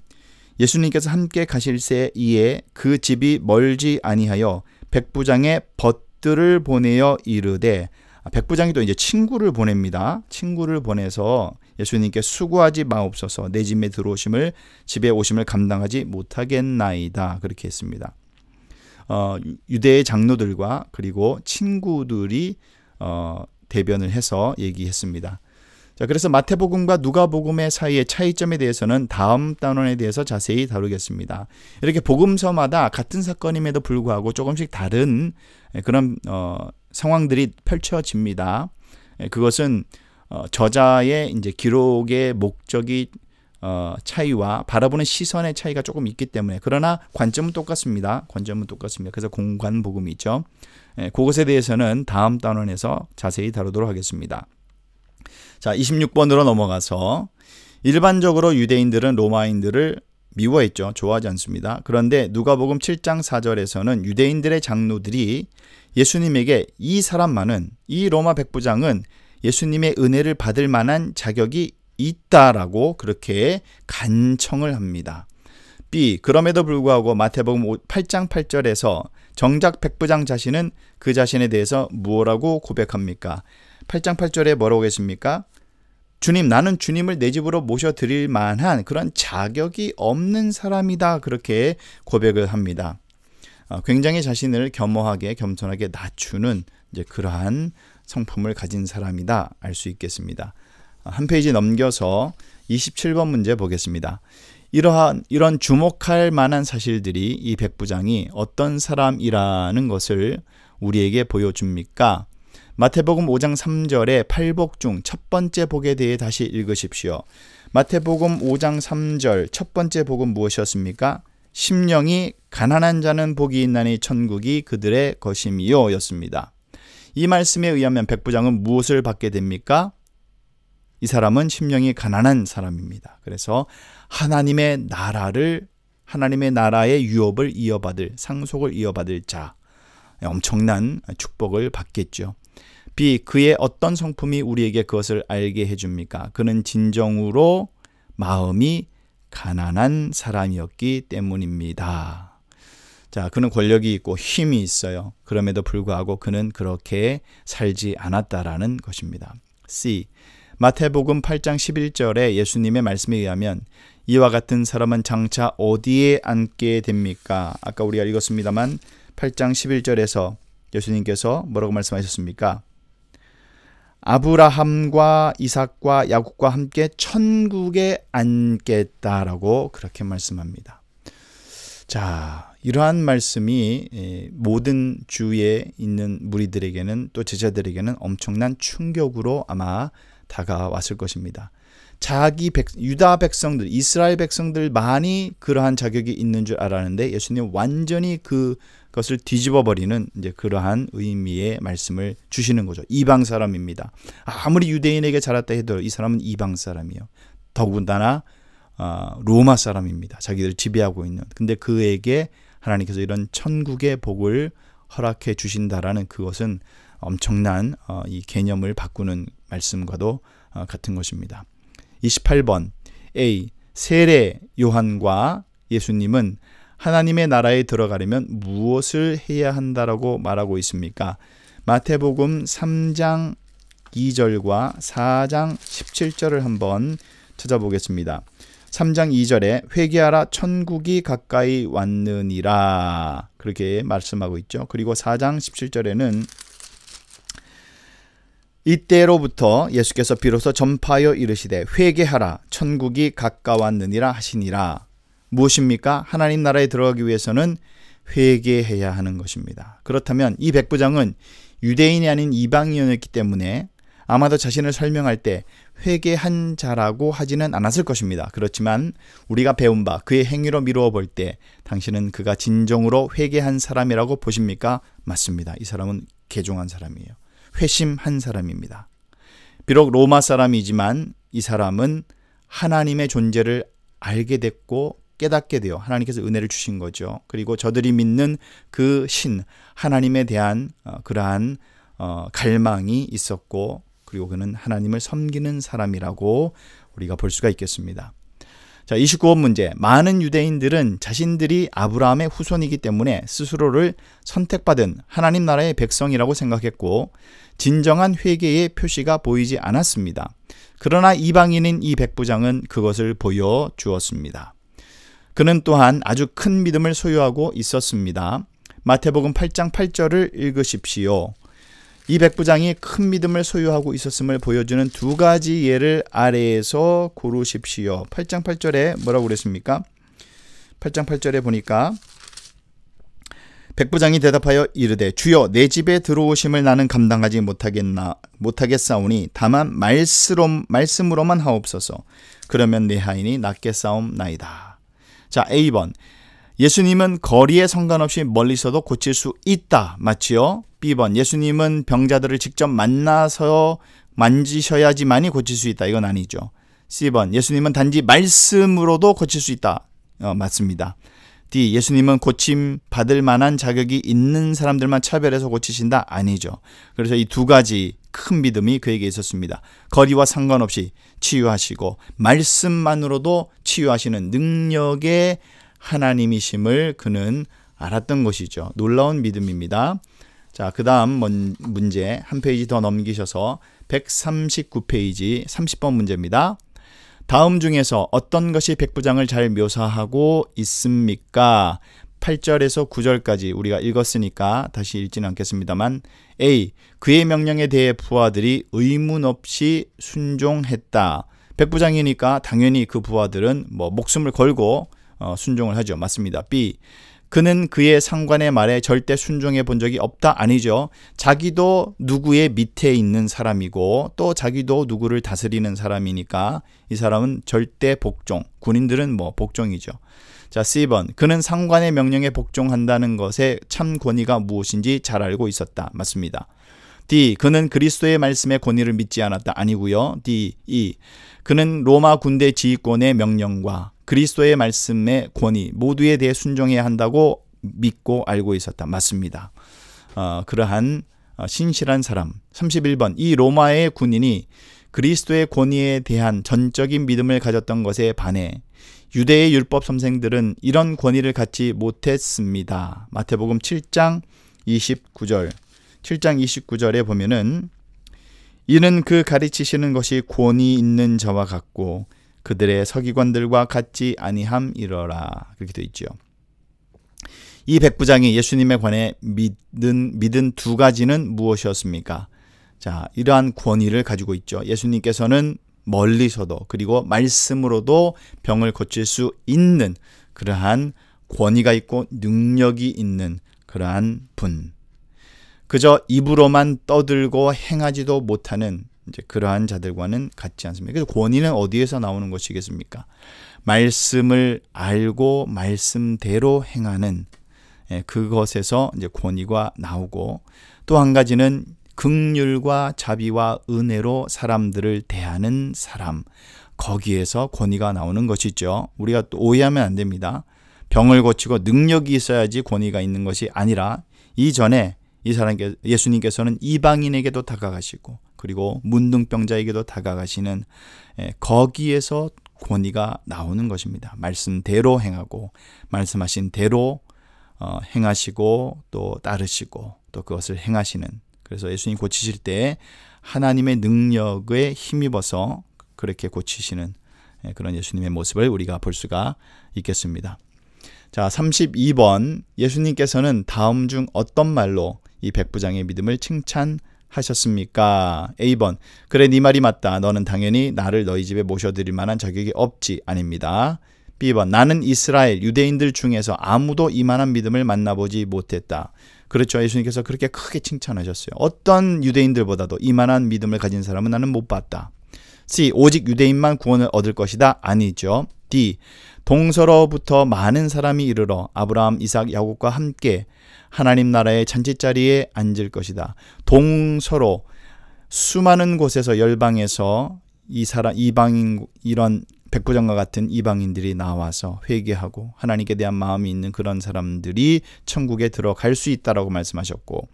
예수님께서 함께 가실새 이에 그 집이 멀지 아니하여 백부장의 벗들을 보내어 이르되, 백부장이 또 이제 친구를 보냅니다. 친구를 보내서 예수님께 수고하지 마옵소서 내 집에 집에 오심을 감당하지 못하겠나이다. 그렇게 했습니다. 유대의 장로들과 그리고 친구들이 대변을 해서 얘기했습니다. 자, 그래서 마태복음과 누가복음의 사이의 차이점에 대해서는 다음 단원에 대해서 자세히 다루겠습니다. 이렇게 복음서마다 같은 사건임에도 불구하고 조금씩 다른 그런 상황들이 펼쳐집니다. 그것은 저자의 이제 기록의 목적이 차이와 바라보는 시선의 차이가 조금 있기 때문에, 그러나 관점은 똑같습니다. 그래서 공관복음이죠. 그것에 대해서는 다음 단원에서 자세히 다루도록 하겠습니다. 자, 26번으로 넘어가서 일반적으로 유대인들은 로마인들을 미워했죠. 좋아하지 않습니다. 그런데 누가복음 7장 4절에서는 유대인들의 장로들이 예수님에게 이 로마 백부장은 예수님의 은혜를 받을 만한 자격이 있다라고 그렇게 간청을 합니다. B, 그럼에도 불구하고 마태복음 8장 8절에서 정작 백부장 자신은 그 자신에 대해서 무엇라고 고백합니까? 8장 8절에 뭐라고 했습니까? 주님, 나는 주님을 내 집으로 모셔드릴 만한 그런 자격이 없는 사람이다. 그렇게 고백을 합니다. 굉장히 자신을 겸손하게 낮추는 이제 그러한 성품을 가진 사람이다. 알 수 있겠습니다. 한 페이지 넘겨서 27번 문제 보겠습니다. 이런 주목할 만한 사실들이 이 백부장이 어떤 사람이라는 것을 우리에게 보여줍니까? 마태복음 5장 3절에 팔복 중 첫 번째 복에 대해 다시 읽으십시오. 마태복음 5장 3절 첫 번째 복은 무엇이었습니까? 심령이 가난한 자는 복이 있나니 천국이 그들의 것임이요 였습니다. 이 말씀에 의하면 백부장은 무엇을 받게 됩니까? 이 사람은 심령이 가난한 사람입니다. 그래서 하나님의 나라의 유업을 이어받을, 상속을 이어받을 자, 엄청난 축복을 받겠죠. B. 그의 어떤 성품이 우리에게 그것을 알게 해줍니까? 그는 진정으로 마음이 가난한 사람이었기 때문입니다. 자, 그는 권력이 있고 힘이 있어요. 그럼에도 불구하고 그는 그렇게 살지 않았다라는 것입니다. C. 마태복음 8장 11절에 예수님의 말씀에 의하면 이와 같은 사람은 장차 어디에 앉게 됩니까? 아까 우리가 읽었습니다만 8장 11절에서 예수님께서 뭐라고 말씀하셨습니까? 아브라함과 이삭과 야곱과 함께 천국에 앉겠다라고 그렇게 말씀합니다. 자, 이러한 말씀이 모든 주위에 있는 무리들에게는 또 제자들에게는 엄청난 충격으로 아마 다가왔을 것입니다. 유다 백성들, 이스라엘 백성들만이 그러한 자격이 있는 줄 알았는데 예수님 완전히 그것을 뒤집어버리는 이제 그러한 의미의 말씀을 주시는 거죠. 이방 사람입니다. 아무리 유대인에게 자랐다 해도 이 사람은 이방 사람이에요. 더군다나 로마 사람입니다. 자기들 지배하고 있는. 근데 그에게 하나님께서 이런 천국의 복을 허락해 주신다라는 그것은 엄청난 이 개념을 바꾸는 말씀과도 같은 것입니다. 28번 A. 세례 요한과 예수님은 하나님의 나라에 들어가려면 무엇을 해야 한다라고 말하고 있습니까? 마태복음 3장 2절과 4장 17절을 한번 찾아보겠습니다. 3장 2절에 회개하라 천국이 가까이 왔느니라 그렇게 말씀하고 있죠. 그리고 4장 17절에는 이때로부터 예수께서 비로소 전파하여 이르시되 회개하라 천국이 가까웠느니라 하시니라. 무엇입니까? 하나님 나라에 들어가기 위해서는 회개해야 하는 것입니다. 그렇다면 이 백부장은 유대인이 아닌 이방인이었기 때문에 아마도 자신을 설명할 때 회개한 자라고 하지는 않았을 것입니다. 그렇지만 우리가 배운 바 그의 행위로 미루어 볼 때 당신은 그가 진정으로 회개한 사람이라고 보십니까? 맞습니다. 이 사람은 개종한 사람이에요. 회심한 사람입니다. 비록 로마 사람이지만 이 사람은 하나님의 존재를 알게 됐고 깨닫게 되어 하나님께서 은혜를 주신 거죠. 그리고 저들이 믿는 그 신 하나님에 대한 그러한 갈망이 있었고 그리고 그는 하나님을 섬기는 사람이라고 우리가 볼 수가 있겠습니다. 자, 29번 문제. 많은 유대인들은 자신들이 아브라함의 후손이기 때문에 스스로를 선택받은 하나님 나라의 백성이라고 생각했고 진정한 회개의 표시가 보이지 않았습니다. 그러나 이방인인 이 백부장은 그것을 보여주었습니다. 그는 또한 아주 큰 믿음을 소유하고 있었습니다. 마태복음 8장 8절을 읽으십시오. 이 백부장이 큰 믿음을 소유하고 있었음을 보여주는 두 가지 예를 아래에서 고르십시오. 8장 8절에 뭐라고 그랬습니까? 8장 8절에 보니까 백부장이 대답하여 이르되 주여 내 집에 들어오심을 나는 감당하지 못하겠사오니 다만 말씀으로만 하옵소서. 그러면 내 하인이 낫게 싸움나이다. 자, A번. 예수님은 거리에 상관없이 멀리서도 고칠 수 있다. 맞지요? B번. 예수님은 병자들을 직접 만나서 만지셔야지만이 고칠 수 있다. 이건 아니죠. C번. 예수님은 단지 말씀으로도 고칠 수 있다. 맞습니다. D. 예수님은 고침 받을 만한 자격이 있는 사람들만 차별해서 고치신다. 아니죠. 그래서 이 두 가지 큰 믿음이 그에게 있었습니다. 거리와 상관없이 치유하시고 말씀만으로도 치유하시는 능력의 하나님이심을 그는 알았던 것이죠. 놀라운 믿음입니다. 자, 그 다음 문제 한 페이지 더 넘기셔서 139페이지 30번 문제입니다. 다음 중에서 어떤 것이 백부장을 잘 묘사하고 있습니까? 8절에서 9절까지 우리가 읽었으니까 다시 읽지는 않겠습니다만 A. 그의 명령에 대해 부하들이 의문 없이 순종했다. 백부장이니까 당연히 그 부하들은 뭐 목숨을 걸고 순종을 하죠. 맞습니다. B. 그는 그의 상관의 말에 절대 순종해 본 적이 없다. 아니죠. 자기도 누구의 밑에 있는 사람이고 또 자기도 누구를 다스리는 사람이니까 이 사람은 절대 복종. 군인들은 뭐 복종이죠. 자, C번. 그는 상관의 명령에 복종한다는 것의 참 권위가 무엇인지 잘 알고 있었다. 맞습니다. D. 그는 그리스도의 말씀의 권위를 믿지 않았다. 아니고요. D. E. 그는 로마 군대 지휘권의 명령과 그리스도의 말씀의 권위 모두에 대해 순종해야 한다고 믿고 알고 있었다. 맞습니다. 그러한 신실한 사람. 31번. 이 로마의 군인이 그리스도의 권위에 대한 전적인 믿음을 가졌던 것에 반해 유대의 율법 선생들은 이런 권위를 갖지 못했습니다. 마태복음 7장 29절. 7장 29절에 보면은 이는 그 가르치시는 것이 권위 있는 자와 같고 그들의 서기관들과 같지 아니함이러라. 그렇게 되어 있죠. 이 백부장이 예수님에 관해 믿은 두 가지는 무엇이었습니까? 자, 이러한 권위를 가지고 있죠. 예수님께서는 멀리서도 그리고 말씀으로도 병을 고칠 수 있는 그러한 권위가 있고 능력이 있는 그러한 분. 그저 입으로만 떠들고 행하지도 못하는 이제 그러한 자들과는 같지 않습니다. 그래서 권위는 어디에서 나오는 것이겠습니까? 말씀을 알고 말씀대로 행하는 그것에서 이제 권위가 나오고 또 한 가지는 긍휼과 자비와 은혜로 사람들을 대하는 사람, 거기에서 권위가 나오는 것이죠. 우리가 또 오해하면 안 됩니다. 병을 고치고 능력이 있어야지 권위가 있는 것이 아니라 이전에 이 사람께 예수님께서는 이방인에게도 다가가시고 그리고 문둥병자에게도 다가가시는 거기에서 권위가 나오는 것입니다. 말씀대로 행하고 말씀하신 대로 행하시고 또 따르시고 또 그것을 행하시는, 그래서 예수님 고치실 때 하나님의 능력에 힘입어서 그렇게 고치시는 그런 예수님의 모습을 우리가 볼 수가 있겠습니다. 자, 32번. 예수님께서는 다음 중 어떤 말로 이 백부장의 믿음을 칭찬하셨습니까? A번. 그래, 네 말이 맞다. 너는 당연히 나를 너희 집에 모셔드릴 만한 자격이 없지. 아닙니다. B번. 나는 이스라엘 유대인들 중에서 아무도 이만한 믿음을 만나보지 못했다. 그렇죠. 예수님께서 그렇게 크게 칭찬하셨어요. 어떤 유대인들보다도 이만한 믿음을 가진 사람은 나는 못 봤다. C. 오직 유대인만 구원을 얻을 것이다. 아니죠. D. 동서로부터 많은 사람이 이르러 아브라함, 이삭, 야곱과 함께 하나님 나라의 잔치자리에 앉을 것이다. 동서로 수많은 곳에서 열방에서 이방인, 이런 백부장과 같은 이방인들이 나와서 회개하고 하나님께 대한 마음이 있는 그런 사람들이 천국에 들어갈 수 있다라고 말씀하셨고,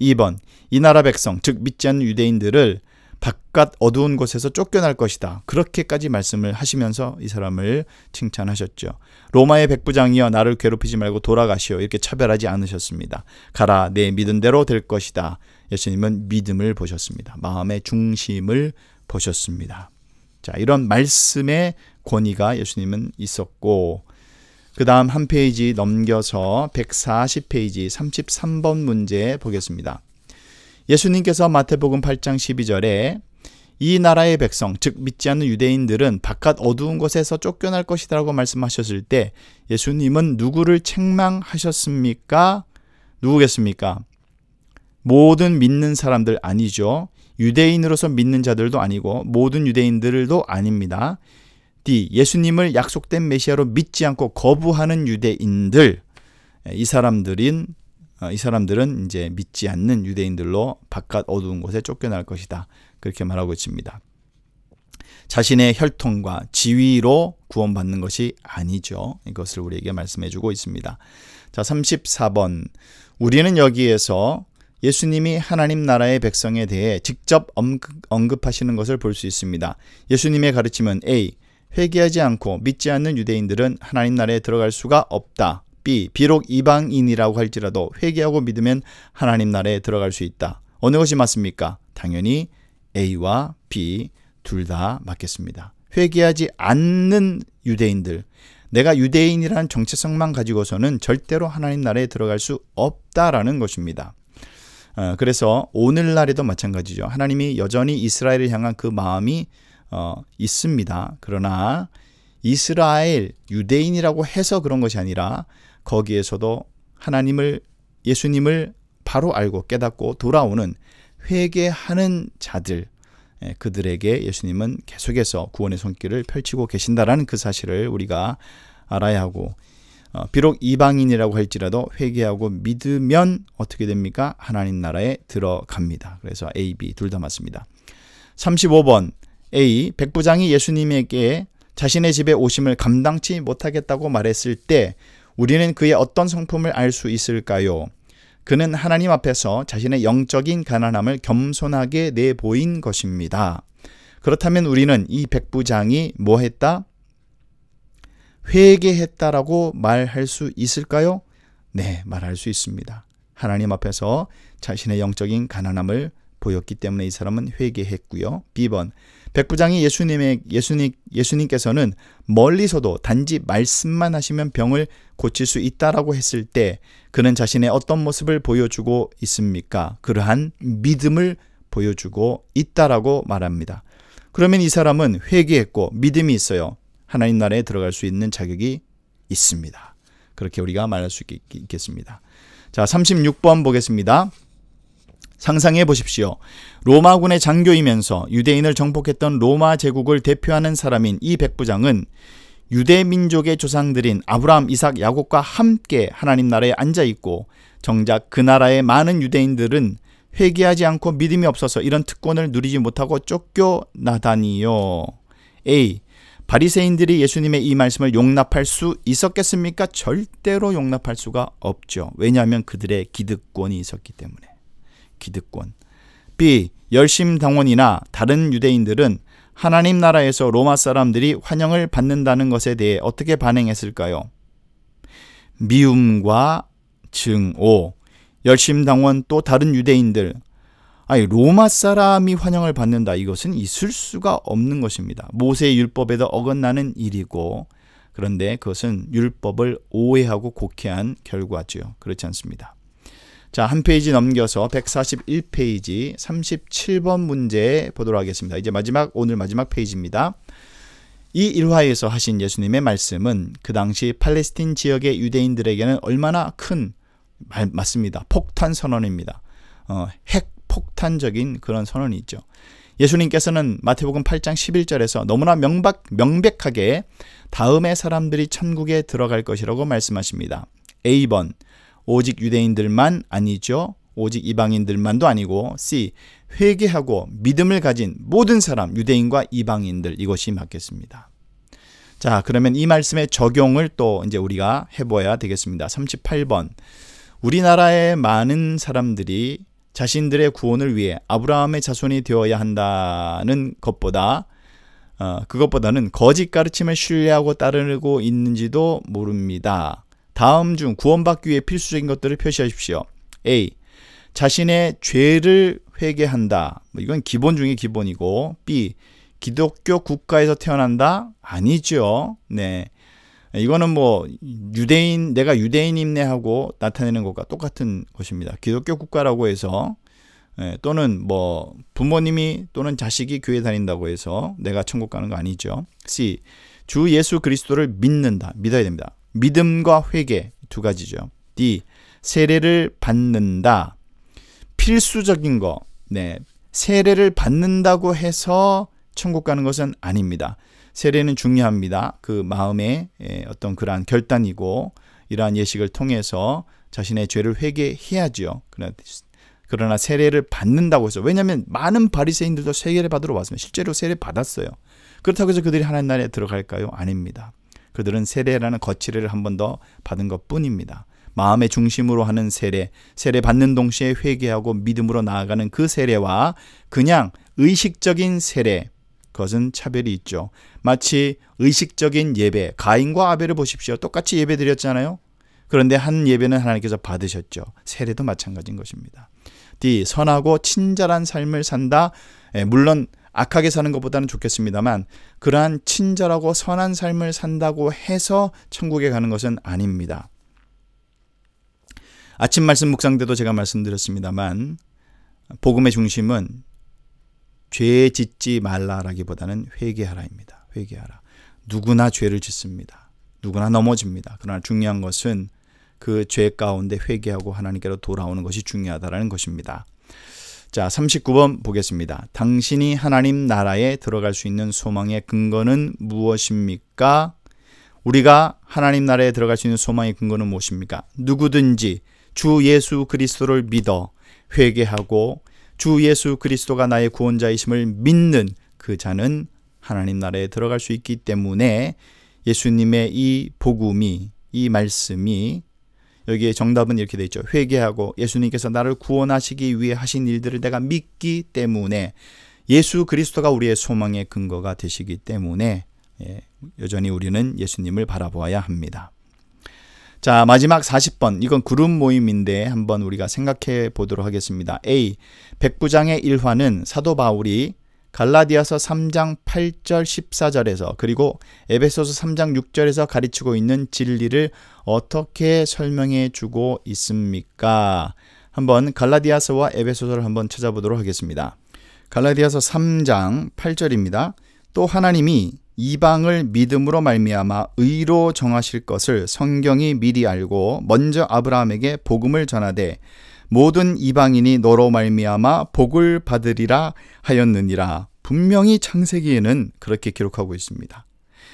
2번. 이 나라 백성, 즉 믿지 않는 유대인들을 바깥 어두운 곳에서 쫓겨날 것이다. 그렇게까지 말씀을 하시면서 이 사람을 칭찬하셨죠. 로마의 백부장이여 나를 괴롭히지 말고 돌아가시오. 이렇게 차별하지 않으셨습니다. 가라, 내 믿은 대로 될 것이다. 예수님은 믿음을 보셨습니다. 마음의 중심을 보셨습니다. 자, 이런 말씀의 권위가 예수님은 있었고, 그 다음 한 페이지 넘겨서 140페이지 33번 문제 보겠습니다. 예수님께서 마태복음 8장 12절에 이 나라의 백성, 즉 믿지 않는 유대인들은 바깥 어두운 곳에서 쫓겨날 것이라고 말씀하셨을 때 예수님은 누구를 책망하셨습니까? 누구겠습니까? 모든 믿는 사람들 아니죠. 유대인으로서 믿는 자들도 아니고 모든 유대인들도 아닙니다. D. 예수님을 약속된 메시아로 믿지 않고 거부하는 유대인들, 이 사람들은 이제 믿지 않는 유대인들로 바깥 어두운 곳에 쫓겨날 것이다. 그렇게 말하고 있습니다. 자신의 혈통과 지위로 구원받는 것이 아니죠. 이것을 우리에게 말씀해주고 있습니다. 자, 34번. 우리는 여기에서 예수님이 하나님 나라의 백성에 대해 직접 언급하시는 것을 볼 수 있습니다. 예수님의 가르침은 A. 회개하지 않고 믿지 않는 유대인들은 하나님 나라에 들어갈 수가 없다. B. 비록 이방인이라고 할지라도 회개하고 믿으면 하나님 나라에 들어갈 수 있다. 어느 것이 맞습니까? 당연히 A와 B 둘 다 맞겠습니다. 회개하지 않는 유대인들, 내가 유대인이라는 정체성만 가지고서는 절대로 하나님 나라에 들어갈 수 없다라는 것입니다. 그래서 오늘날에도 마찬가지죠. 하나님이 여전히 이스라엘을 향한 그 마음이 있습니다. 그러나 이스라엘 유대인이라고 해서 그런 것이 아니라 거기에서도 예수님을 바로 알고 깨닫고 돌아오는 회개하는 자들, 그들에게 예수님은 계속해서 구원의 손길을 펼치고 계신다라는 그 사실을 우리가 알아야 하고, 비록 이방인이라고 할지라도 회개하고 믿으면 어떻게 됩니까? 하나님 나라에 들어갑니다. 그래서 A, B 둘 다 맞습니다. 35번 A, 백부장이 예수님에게 자신의 집에 오심을 감당치 못하겠다고 말했을 때 우리는 그의 어떤 성품을 알 수 있을까요? 그는 하나님 앞에서 자신의 영적인 가난함을 겸손하게 내보인 것입니다. 그렇다면 우리는 이 백부장이 뭐 했다? 회개했다라고 말할 수 있을까요? 네, 말할 수 있습니다. 하나님 앞에서 자신의 영적인 가난함을 보였기 때문에 이 사람은 회개했고요. B번, 백부장이 예수님께서는 멀리서도 단지 말씀만 하시면 병을 고칠 수 있다라고 했을 때 그는 자신의 어떤 모습을 보여주고 있습니까? 그러한 믿음을 보여주고 있다라고 말합니다. 그러면 이 사람은 회개했고 믿음이 있어요. 하나님 나라에 들어갈 수 있는 자격이 있습니다. 그렇게 우리가 말할 수 있겠습니다. 자, 36번 보겠습니다. 상상해 보십시오. 로마군의 장교이면서 유대인을 정복했던 로마 제국을 대표하는 사람인 이 백부장은 유대 민족의 조상들인 아브라함, 이삭, 야곱과 함께 하나님 나라에 앉아 있고 정작 그 나라의 많은 유대인들은 회개하지 않고 믿음이 없어서 이런 특권을 누리지 못하고 쫓겨나다니요. A. 바리새인들이 예수님의 이 말씀을 용납할 수 있었겠습니까? 절대로 용납할 수가 없죠. 왜냐하면 그들의 기득권이 있었기 때문에. 기득권. B. 열심당원이나 다른 유대인들은 하나님 나라에서 로마 사람들이 환영을 받는다는 것에 대해 어떻게 반응했을까요? 미움과 증오. 열심당원 또 다른 유대인들, 로마 사람이 환영을 받는다. 이것은 있을 수가 없는 것입니다. 모세의 율법에도 어긋나는 일이고, 그런데 그것은 율법을 오해하고 곡해한 결과죠. 그렇지 않습니다. 자, 한 페이지 넘겨서 141페이지 37번 문제 보도록 하겠습니다. 이제 오늘 마지막 페이지입니다. 이 일화에서 하신 예수님의 말씀은 그 당시 팔레스틴 지역의 유대인들에게는 얼마나 큰 맞습니다. 폭탄 선언입니다. 핵폭탄적인 그런 선언이 있죠. 예수님께서는 마태복음 8장 11절에서 너무나 명백하게 다음에 사람들이 천국에 들어갈 것이라고 말씀하십니다. A번, 오직 유대인들만 아니죠. 오직 이방인들만도 아니고 C. 회개하고 믿음을 가진 모든 사람, 유대인과 이방인들, 이것이 맞겠습니다. 자, 그러면 이 말씀의 적용을 또 이제 우리가 해봐야 되겠습니다. 38번. 우리나라의 많은 사람들이 자신들의 구원을 위해 아브라함의 자손이 되어야 한다는 그것보다는 거짓 가르침을 신뢰하고 따르고 있는지도 모릅니다. 다음 중 구원받기 위해 필수적인 것들을 표시하십시오. A. 자신의 죄를 회개한다. 이건 기본 중에 기본이고, B. 기독교 국가에서 태어난다? 아니죠. 네. 이거는 내가 유대인임네 하고 나타내는 것과 똑같은 것입니다. 기독교 국가라고 해서, 또는 부모님이 또는 자식이 교회 다닌다고 해서 내가 천국 가는 거 아니죠. C. 주 예수 그리스도를 믿어야 됩니다. 믿음과 회개 두 가지죠. D. 세례를 받는다. 필수적인 거. 네. 세례를 받는다고 해서 천국 가는 것은 아닙니다. 세례는 중요합니다. 그 마음의 어떤 그러한 결단이고 이러한 예식을 통해서 자신의 죄를 회개해야죠. 그러나 세례를 받는다고 해서, 왜냐하면 많은 바리새인들도 세례를 받으러 왔습니다. 실제로 세례 받았어요. 그렇다고 해서 그들이 하나님 나라에 들어갈까요? 아닙니다. 그들은 세례라는 거치례를 한 번 더 받은 것뿐입니다. 마음의 중심으로 하는 세례 받는 동시에 회개하고 믿음으로 나아가는 그 세례와 그냥 의식적인 세례, 그것은 차별이 있죠. 마치 의식적인 예배, 가인과 아벨을 보십시오. 똑같이 예배 드렸잖아요. 그런데 한 예배는 하나님께서 받으셨죠. 세례도 마찬가지인 것입니다. D. 선하고 친절한 삶을 산다. 물론 악하게 사는 것보다는 좋겠습니다만 그러한 친절하고 선한 삶을 산다고 해서 천국에 가는 것은 아닙니다. 아침 말씀 묵상 때도 제가 말씀드렸습니다만 복음의 중심은 죄 짓지 말라라기보다는 회개하라입니다. 회개하라. 누구나 죄를 짓습니다. 누구나 넘어집니다. 그러나 중요한 것은 그 죄 가운데 회개하고 하나님께로 돌아오는 것이 중요하다는 것입니다. 자, 39번 보겠습니다. 당신이 하나님 나라에 들어갈 수 있는 소망의 근거는 무엇입니까? 우리가 하나님 나라에 들어갈 수 있는 소망의 근거는 무엇입니까? 누구든지 주 예수 그리스도를 믿어 회개하고 주 예수 그리스도가 나의 구원자이심을 믿는 그 자는 하나님 나라에 들어갈 수 있기 때문에 예수님의 이 복음이, 이 말씀이, 여기에 정답은 이렇게 되어 있죠. 회개하고 예수님께서 나를 구원하시기 위해 하신 일들을 내가 믿기 때문에 예수 그리스도가 우리의 소망의 근거가 되시기 때문에 여전히 우리는 예수님을 바라보아야 합니다. 자, 마지막 40번. 이건 그룹 모임인데 한번 우리가 생각해 보도록 하겠습니다. A. 백부장의 일화는 사도 바울이 갈라디아서 3장 8절 14절에서 그리고 에베소서 3장 6절에서 가르치고 있는 진리를 어떻게 설명해 주고 있습니까? 한번 갈라디아서와 에베소서를 한번 찾아보도록 하겠습니다. 갈라디아서 3장 8절입니다. 또 하나님이 이방을 믿음으로 말미암아 의로 정하실 것을 성경이 미리 알고 먼저 아브라함에게 복음을 전하되 모든 이방인이 너로 말미암아 복을 받으리라 하였느니라. 분명히 창세기에는 그렇게 기록하고 있습니다.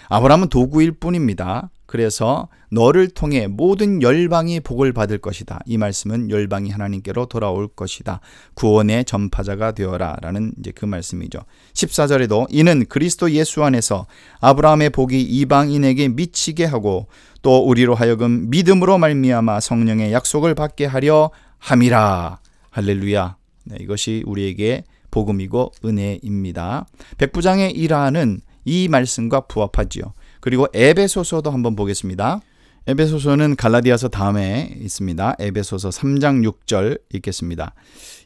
아브라함은 도구일 뿐입니다. 그래서 너를 통해 모든 열방이 복을 받을 것이다. 이 말씀은 열방이 하나님께로 돌아올 것이다. 구원의 전파자가 되어라 라는 이제 그 말씀이죠. 14절에도 이는 그리스도 예수 안에서 아브라함의 복이 이방인에게 미치게 하고 또 우리로 하여금 믿음으로 말미암아 성령의 약속을 받게 하려 함이라. 할렐루야. 네, 이것이 우리에게 복음이고 은혜입니다. 백부장의 일화는 이 말씀과 부합하지요. 그리고 에베소서도 한번 보겠습니다. 에베소서는 갈라디아서 다음에 있습니다. 에베소서 3장 6절 읽겠습니다.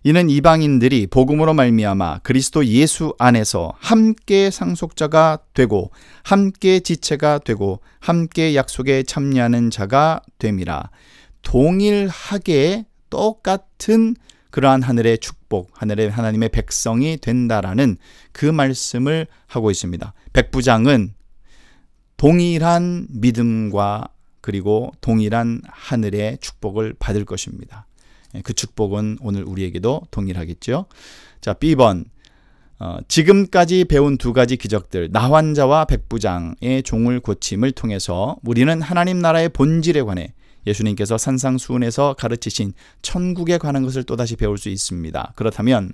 이는 이방인들이 복음으로 말미암아 그리스도 예수 안에서 함께 상속자가 되고 함께 지체가 되고 함께 약속에 참여하는 자가 됨이라. 동일하게 똑같은 그러한 하늘의 축복, 하늘의 하나님의 백성이 된다라는 그 말씀을 하고 있습니다. 백부장은 동일한 믿음과 그리고 동일한 하늘의 축복을 받을 것입니다. 그 축복은 오늘 우리에게도 동일하겠죠. 자, B번. 지금까지 배운 두 가지 기적들, 나환자와 백부장의 종을 고침을 통해서 우리는 하나님 나라의 본질에 관해 예수님께서 산상수훈에서 가르치신 천국에 관한 것을 또다시 배울 수 있습니다. 그렇다면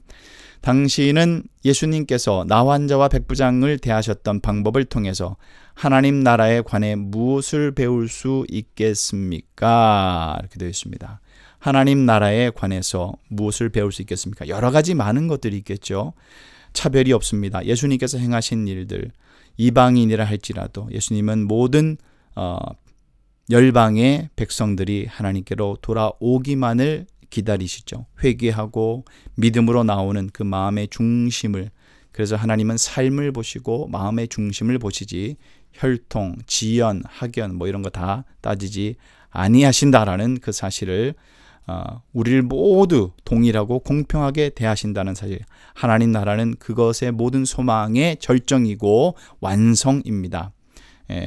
당신은 예수님께서 나환자와 백부장을 대하셨던 방법을 통해서 하나님 나라에 관해 무엇을 배울 수 있겠습니까? 이렇게 되어 있습니다. 하나님 나라에 관해서 무엇을 배울 수 있겠습니까? 여러 가지 많은 것들이 있겠죠. 차별이 없습니다. 예수님께서 행하신 일들, 이방인이라 할지라도 예수님은 모든 열방의 백성들이 하나님께로 돌아오기만을 기다리시죠. 회개하고 믿음으로 나오는 그 마음의 중심을, 그래서 하나님은 삶을 보시고 마음의 중심을 보시지 혈통, 지연, 학연 뭐 이런 거 다 따지지 아니하신다라는 그 사실을 우리를 모두 동일하고 공평하게 대하신다는 사실. 하나님 나라는 그것의 모든 소망의 절정이고 완성입니다.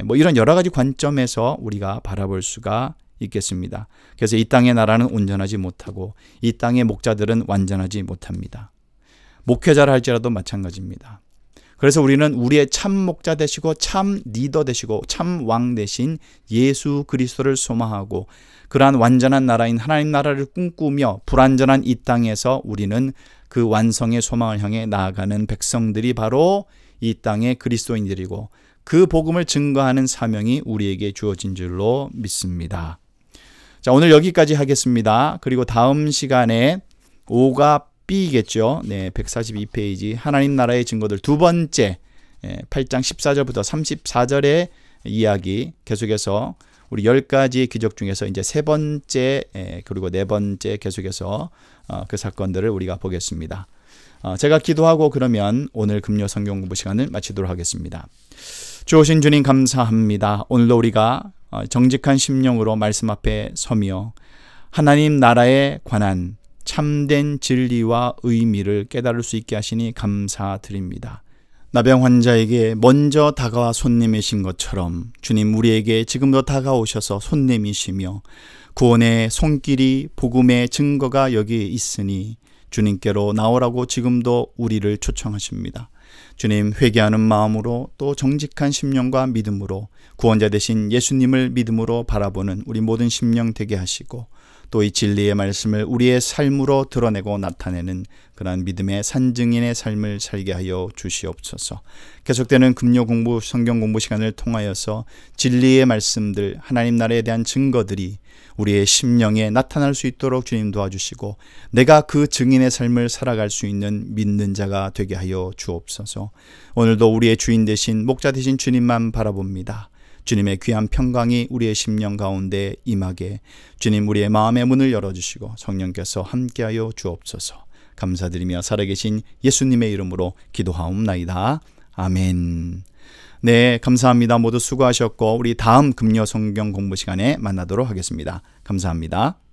뭐 이런 여러 가지 관점에서 우리가 바라볼 수가 있겠습니다. 그래서 이 땅의 나라는 온전하지 못하고 이 땅의 목자들은 완전하지 못합니다. 목회자를 할지라도 마찬가지입니다. 그래서 우리는 우리의 참 목자 되시고 참 리더 되시고 참 왕 되신 예수 그리스도를 소망하고 그러한 완전한 나라인 하나님 나라를 꿈꾸며 불완전한 이 땅에서 우리는 그 완성의 소망을 향해 나아가는 백성들이 바로 이 땅의 그리스도인들이고 그 복음을 증거하는 사명이 우리에게 주어진 줄로 믿습니다. 자, 오늘 여기까지 하겠습니다. 그리고 다음 시간에 5가 B겠죠. 네, 142페이지 하나님 나라의 증거들 두 번째 8장 14절부터 34절의 이야기 계속해서 우리 10가지의 기적 중에서 이제 세 번째 그리고 네 번째 계속해서 그 사건들을 우리가 보겠습니다. 제가 기도하고 그러면 오늘 금요 성경 공부 시간을 마치도록 하겠습니다. 주오신 주님 감사합니다. 오늘도 우리가 정직한 심령으로 말씀 앞에 서며 하나님 나라에 관한 참 참된 진리와 의미를 깨달을 수 있게 하시니 감사드립니다. 나병 환자에게 먼저 다가와 손님이신 것처럼 주님 우리에게 지금도 다가오셔서 손님이시며 구원의 손길이 복음의 증거가 여기 있으니 주님께로 나오라고 지금도 우리를 초청하십니다. 주님 회개하는 마음으로 또 정직한 심령과 믿음으로 구원자 되신 예수님을 믿음으로 바라보는 우리 모든 심령 되게 하시고 또 이 진리의 말씀을 우리의 삶으로 드러내고 나타내는 그러한 믿음의 산증인의 삶을 살게 하여 주시옵소서. 계속되는 금요 공부, 성경 공부 시간을 통하여서 진리의 말씀들, 하나님 나라에 대한 증거들이 우리의 심령에 나타날 수 있도록 주님 도와주시고 내가 그 증인의 삶을 살아갈 수 있는 믿는 자가 되게 하여 주옵소서. 오늘도 우리의 주인 되신 목자 되신 주님만 바라봅니다. 주님의 귀한 평강이 우리의 심령 가운데 임하게 주님 우리의 마음의 문을 열어주시고 성령께서 함께하여 주옵소서. 감사드리며 살아계신 예수님의 이름으로 기도하옵나이다. 아멘. 네, 감사합니다. 모두 수고하셨고 우리 다음 금요 성경 공부 시간에 만나도록 하겠습니다. 감사합니다.